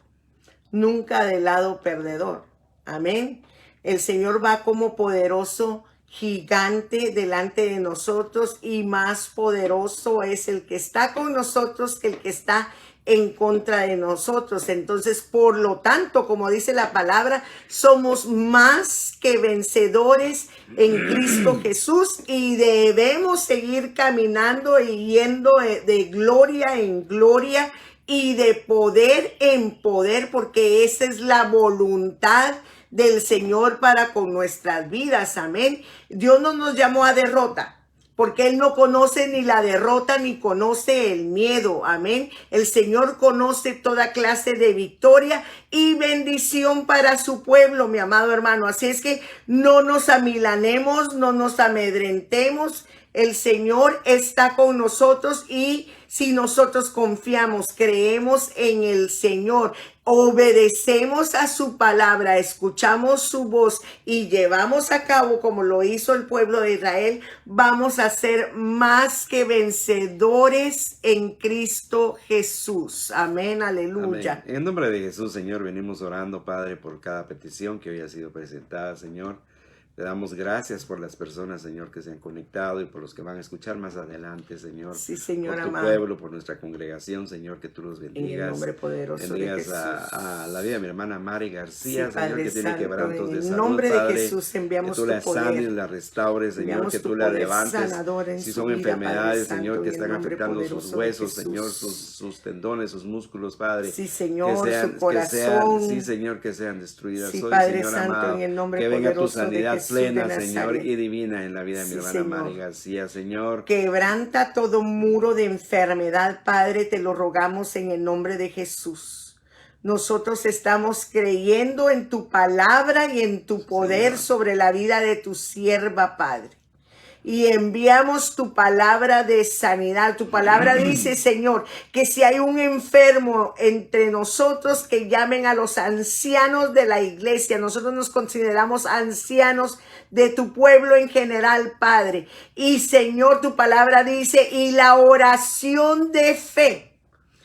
nunca del lado perdedor. Amén. El Señor va como poderoso gigante delante de nosotros y más poderoso es el que está con nosotros que el que está en contra de nosotros. Entonces, por lo tanto, como dice la palabra, somos más que vencedores en Cristo Jesús y debemos seguir caminando y yendo de gloria en gloria y de poder en poder, porque esa es la voluntad del Señor para con nuestras vidas. Amén. Dios no nos llamó a derrota, porque Él no conoce ni la derrota ni conoce el miedo. Amén. El Señor conoce toda clase de victoria y bendición para su pueblo, mi amado hermano. Así es que no nos amilanemos, no nos amedrentemos. El Señor está con nosotros y si nosotros confiamos, creemos en el Señor, obedecemos a su palabra, escuchamos su voz y llevamos a cabo como lo hizo el pueblo de Israel, vamos a ser más que vencedores en Cristo Jesús. Amén, aleluya. Amén. En el nombre de Jesús, Señor, venimos orando, Padre, por cada petición que hoy ha sido presentada, Señor. Te damos gracias por las personas, Señor, que se han conectado y por los que van a escuchar más adelante, Señor. Sí, Señor, por tu amado. pueblo, por nuestra congregación, Señor, que tú los bendigas. En el nombre poderoso bendigas de Jesús. a la vida de mi hermana Mari García, Sí, Señor, Padre que tiene Santo, quebrantos de en el salud, nombre de Padre. Jesús enviamos que tú la tu poder. sanes, la restaures, Señor, Enviamos que tu tú la poder levantes. sanador en Si su son vida, enfermedades, Padre Señor, Santo, que en el están nombre afectando sus poderoso de huesos, Jesús. Señor, sus tendones, sus músculos, Padre. Sí, Señor, que sean, su corazón. sí, Señor, que sean destruidas. Sí, Hoy, Padre Señor Santo, amado, en el nombre que venga tu poderoso de sanidad Jesús plena, de Señor, Nazaret. y divina en la vida de mi Sí, hermana Señor. Mari García, Señor. Quebranta todo muro de enfermedad, Padre, te lo rogamos en el nombre de Jesús. Nosotros estamos creyendo en tu palabra y en tu poder Señor. sobre la vida de tu sierva, Padre. Y enviamos tu palabra de sanidad. Tu palabra dice, Señor, que si hay un enfermo entre nosotros, que llamen a los ancianos de la iglesia. Nosotros nos consideramos ancianos de tu pueblo en general, Padre. Y Señor, tu palabra dice, y la oración de fe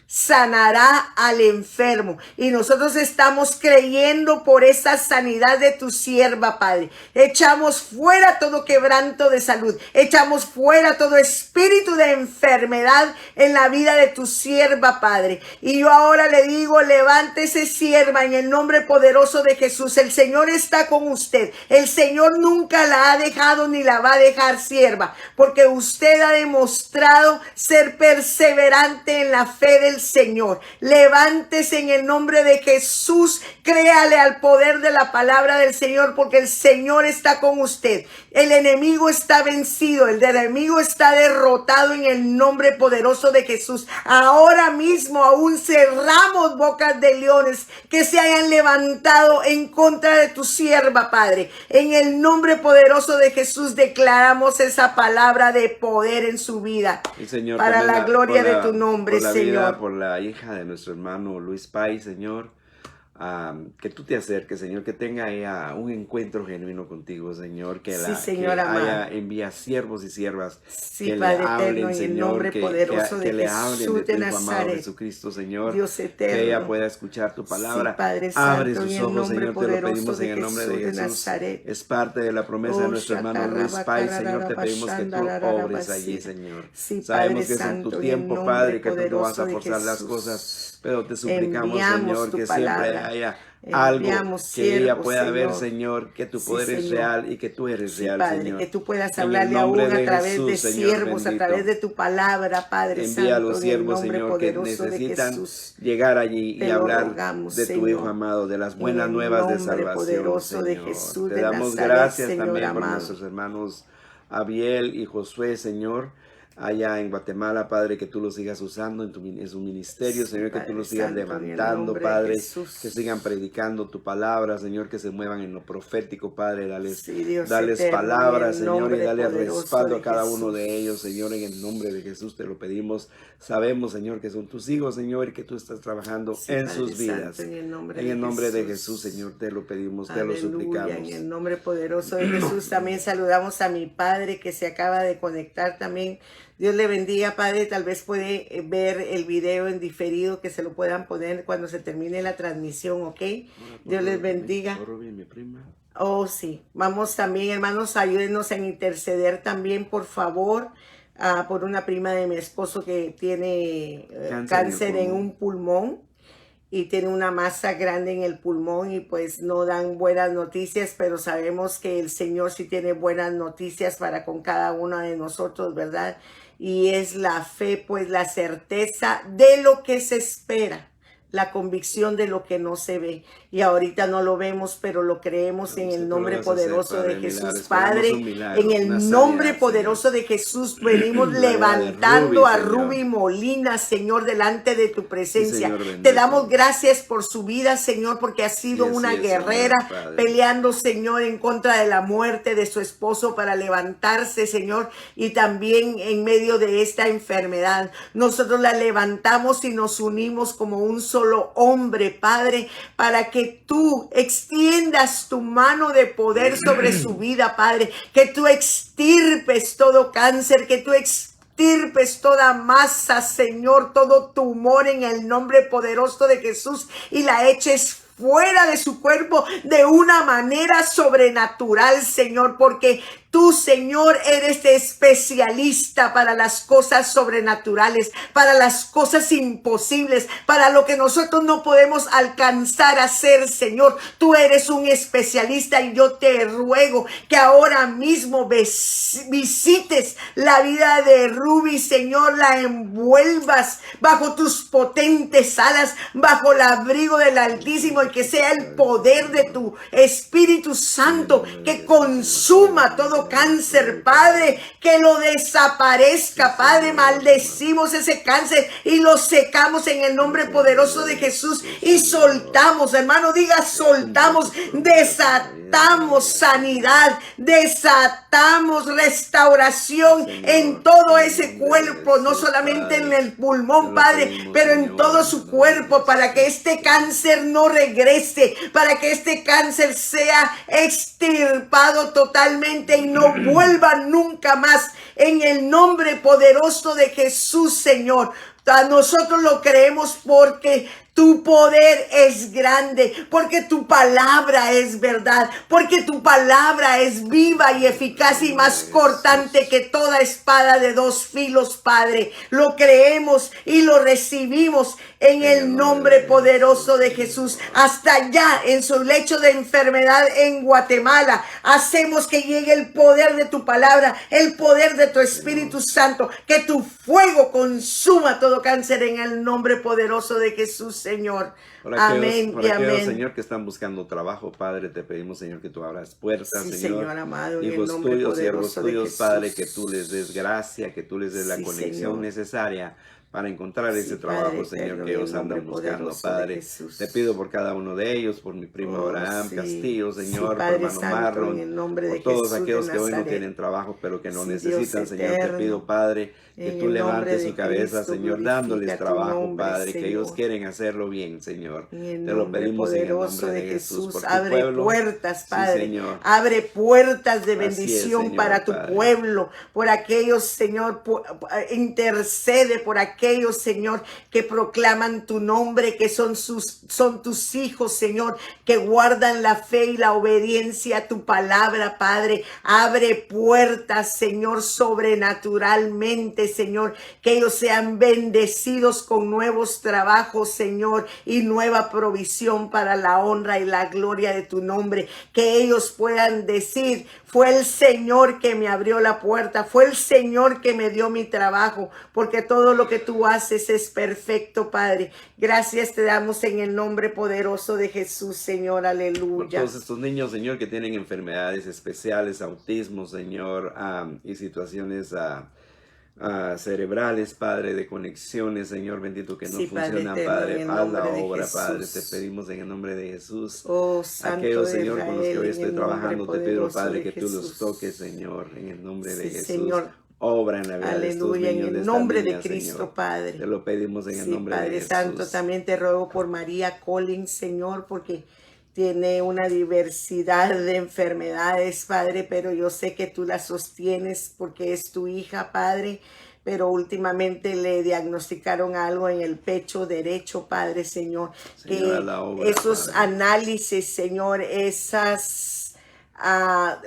sanará al enfermo. Y nosotros estamos creyendo por esa sanidad de tu sierva, Padre. Echamos fuera todo quebranto de salud. Echamos fuera todo espíritu de enfermedad en la vida de tu sierva, Padre. Y yo ahora le digo, levántese, sierva, en el nombre poderoso de Jesús. El Señor está con usted. El Señor nunca la ha dejado ni la va a dejar, sierva, porque usted ha demostrado ser perseverante en la fe del Señor. Levántese en el nombre de Jesús, créale al poder de la palabra del Señor, porque el Señor está con usted. El enemigo está vencido, el enemigo está derrotado en el nombre poderoso de Jesús. Ahora mismo aún cerramos bocas de leones que se hayan levantado en contra de tu sierva, Padre. En el nombre poderoso de Jesús declaramos esa palabra de poder en su vida. Señor, para la gloria de tu nombre, por la Señor. vida, por la hija de nuestro hermano Luis Pais, Señor. Que tú te acerques, Señor, que tenga ella un encuentro genuino contigo, Señor, que Sí, la Señor que amado. haya envía siervos y siervas Sí, que Padre le eterno, hablen, en el Señor, nombre poderoso que de le hablen Jesús de de tu Hijo amado Nazaret. Jesucristo, Señor, Dios que eterno. ella pueda escuchar tu palabra. Sí, Padre Abre Santo, sus en el ojos, nombre Señor, te lo poderoso pedimos de en el nombre de Jesús de Jesús. Nazaret. Es parte de la promesa de Oh, nuestro hermano Luis Pais, Señor, te pedimos que tú obres allí, Señor. Sí, Sabemos Padre que es en Santo, tu en el tiempo, nombre Padre, que tú no vas poderoso a de forzar las Jesús. cosas, pero te suplicamos, Enviamos Señor, tu que siempre palabra. haya algo Enviamos que ella siervos, pueda ver, Señor. Señor, que tu Sí, poder es Señor. real y que tú eres Sí, real, Padre, Señor. que tú puedas En el hablarle nombre aún a de través Jesús, de Señor siervos, a bendito. través de tu palabra, Padre Envía a los Santo, en el siervos, nombre Señor, que poderoso de necesitan Jesús. llegar allí y Te lo hablar rogamos, de tu Hijo Señor, amado, de las en buenas el nuevas de nombre salvación, poderoso de Señor. Jesús Te de damos Nazaret, gracias Señor también por amado. nuestros hermanos Abiel y Josué, Señor, allá en Guatemala, Padre, que tú los sigas usando en su ministerio, Sí, Señor, que tú Padre los sigas Santo, en el levantando, nombre de Padre, Jesús. que sigan predicando tu palabra, Señor, que se muevan en lo profético, Padre, dales, Sí, Dios dales eterno, palabras, en el Señor, y nombre dale poderoso respaldo de a cada uno de Jesús. ellos, Señor, en el nombre de Jesús te lo pedimos. Sabemos, Señor, que son tus hijos, Señor, y que tú estás trabajando Sí, en Padre sus vidas. Santo, en el nombre En de el nombre de Jesús. Jesús, Señor, te lo pedimos, te lo Aleluya, suplicamos. en el nombre poderoso de Jesús. También saludamos a mi padre que se acaba de conectar también. Dios le bendiga, Padre. Tal vez puede ver el video en diferido, que se lo puedan poner cuando se termine la transmisión, ¿ok? Dios les bendiga. Por Rubí, mi prima. Oh, sí. Vamos también, hermanos, ayúdenos en interceder también, por favor, por una prima de mi esposo que tiene cáncer en un pulmón y tiene una masa grande en el pulmón y pues no dan buenas noticias, pero sabemos que el Señor sí tiene buenas noticias para con cada uno de nosotros, ¿verdad? Y es la fe, pues la certeza de lo que se espera, la convicción de lo que no se ve. Y ahorita no lo vemos, pero lo creemos en el nombre poderoso de Jesús, Padre. En el nombre poderoso de Jesús venimos levantando a Ruby Molina, Señor, delante de tu presencia. Te damos gracias por su vida, Señor, porque ha sido una guerrera peleando, Señor, en contra de la muerte de su esposo para levantarse, Señor, y también en medio de esta enfermedad. Nosotros la levantamos y nos unimos como un solo hombre, Padre, para que tú extiendas tu mano de poder sobre su vida, Padre, que tú extirpes todo cáncer, que tú extirpes toda masa, Señor, todo tumor en el nombre poderoso de Jesús y la eches fuera de su cuerpo de una manera sobrenatural, Señor, porque tú, Señor, eres especialista para las cosas sobrenaturales, para las cosas imposibles, para lo que nosotros no podemos alcanzar a hacer, Señor. Tú eres un especialista y yo te ruego que ahora mismo visites la vida de Ruby, Señor, la envuelvas bajo tus potentes alas, bajo el abrigo del Altísimo, y que sea el poder de tu Espíritu Santo que consuma todo todo cáncer, Padre, que lo desaparezca, Padre. Maldecimos ese cáncer y lo secamos en el nombre poderoso de Jesús y soltamos, hermano, diga soltamos, desatamos sanidad, desatamos restauración en todo ese cuerpo, no solamente en el pulmón, Padre, pero en todo su cuerpo, para que este cáncer no regrese, para que este cáncer sea extirpado totalmente y no vuelva nunca más, en el nombre poderoso de Jesús, Señor. A nosotros lo creemos porque tu poder es grande, porque tu palabra es verdad, porque tu palabra es viva y eficaz y más cortante que toda espada de dos filos, Padre. Lo creemos y lo recibimos en el nombre poderoso de Jesús. Hasta allá en su lecho de enfermedad en Guatemala, hacemos que llegue el poder de tu palabra, el poder de tu Espíritu Santo, que tu fuego consuma todo cáncer en el nombre poderoso de Jesús, Señor. Amén y amén. Señor, que están buscando trabajo, Padre, te pedimos, Señor, que tú abras puertas, Sí, Señor amado, hijos tuyos, siervos tuyos, Padre, que tú les des gracia, que tú les des la Sí, conexión Señor. necesaria para encontrar Sí, ese trabajo, Padre Señor, eterno, que en el ellos nombre andan buscando, poderoso de Padre. Jesús. Te pido por cada uno de ellos, por mi primo Abraham Sí. Castillo, Sí, Señor, por Padre hermano Santo, en Marlon, el nombre de por todos Jesús aquellos de que hoy no Nazaret. tienen trabajo, pero que lo Sí, necesitan, Dios Señor. Te eterno, pido, Padre, que en tú el levantes nombre su de cabeza, Cristo, Señor, glorifica dándoles tu trabajo, nombre, Padre, que ellos Señor. quieren hacerlo bien, Señor. En el Te lo nombre pedimos en el poderoso nombre de de Jesús, por tu abre pueblo. puertas, Sí, Padre. Señor. Abre puertas de Así es, bendición Señor, para tu Padre. pueblo, por aquellos, Señor, intercede por aquellos, Señor, que proclaman tu nombre, que son tus hijos, Señor, que guardan la fe y la obediencia a tu palabra, Padre. Abre puertas, Señor, sobrenaturalmente, Señor, que ellos sean bendecidos con nuevos trabajos, Señor, y nueva provisión para la honra y la gloria de tu nombre. Que ellos puedan decir: fue el Señor que me abrió la puerta, fue el Señor que me dio mi trabajo, porque todo lo que tú haces es perfecto, Padre. Gracias te damos en el nombre poderoso de Jesús, Señor. Por Aleluya. todos estos niños, Señor, que tienen enfermedades especiales, autismo, Señor, y situaciones cerebrales, Padre, de conexiones, Señor, bendito, que no Sí, Padre funcionan, eterno, Padre. en el Haz la nombre de obra, Padre, te Jesús. pedimos en el nombre de Jesús. Oh, Santo Aquellos, de Señor, con los que Israel, hoy en estoy el nombre trabajando, te pido, poderoso Padre, de que tú los Jesús. toques, Señor, en el nombre de Sí, Jesús. Señor. Obra en la vida de estos Aleluya, en niños, de el esta nombre niña, de Cristo, Señor. Padre. Te lo pedimos en el Sí, nombre de Padre Jesús. Santo, también te ruego por María Collins, Señor, porque tiene una diversidad de enfermedades, Padre, pero yo sé que tú la sostienes porque es tu hija, Padre. Pero últimamente le diagnosticaron algo en el pecho derecho, Padre, Señor. Señor, Que haz la obra, esos Padre. análisis, Señor, esas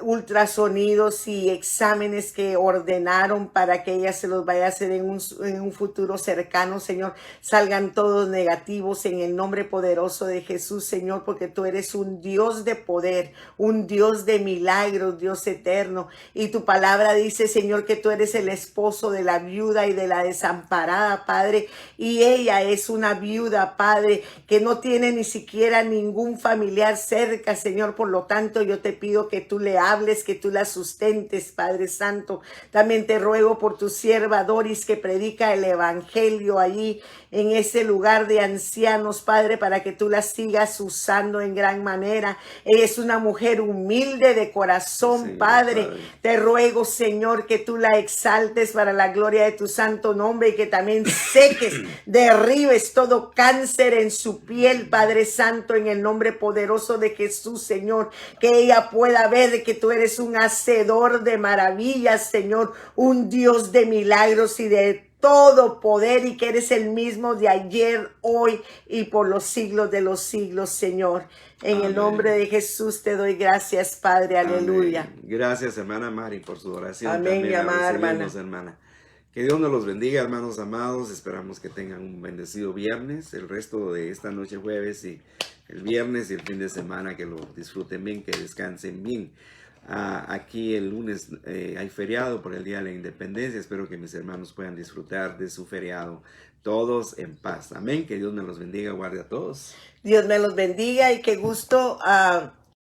ultrasonidos y exámenes que ordenaron para que ella se los vaya a hacer en un futuro cercano, Señor, salgan todos negativos en el nombre poderoso de Jesús, Señor, porque tú eres un Dios de poder, un Dios de milagros, Dios eterno, y tu palabra dice, Señor, que tú eres el esposo de la viuda y de la desamparada, Padre, y ella es una viuda, Padre, que no tiene ni siquiera ningún familiar cerca, Señor. Por lo tanto, yo te pido que tú le hables, que tú la sustentes, Padre Santo. También te ruego por tu sierva Doris, que predica el evangelio allí en ese lugar de ancianos, Padre, para que tú la sigas usando en gran manera. Ella es una mujer humilde de corazón, Señor, Padre. Padre. Te ruego, Señor, que tú la exaltes para la gloria de tu santo nombre y que también seques, derribes todo cáncer en su piel, Padre Santo, en el nombre poderoso de Jesús, Señor. Que ella pueda ver que tú eres un hacedor de maravillas, Señor, un Dios de milagros y de todo poder, y que eres el mismo de ayer, hoy y por los siglos de los siglos, Señor. En Amén. el nombre de Jesús te doy gracias, Padre. Aleluya. Amén. Gracias, hermana Mari, por su oración. Amén, También mi la amada recibimos, hermana. Que Dios nos los bendiga, hermanos amados. Esperamos que tengan un bendecido viernes, el resto de esta noche jueves y el viernes y el fin de semana, que lo disfruten bien, que descansen bien. Aquí el lunes hay feriado por el Día de la Independencia. Espero que mis hermanos puedan disfrutar de su feriado todos en paz. Amén. Que Dios me los bendiga, guarde a todos. Dios me los bendiga y qué gusto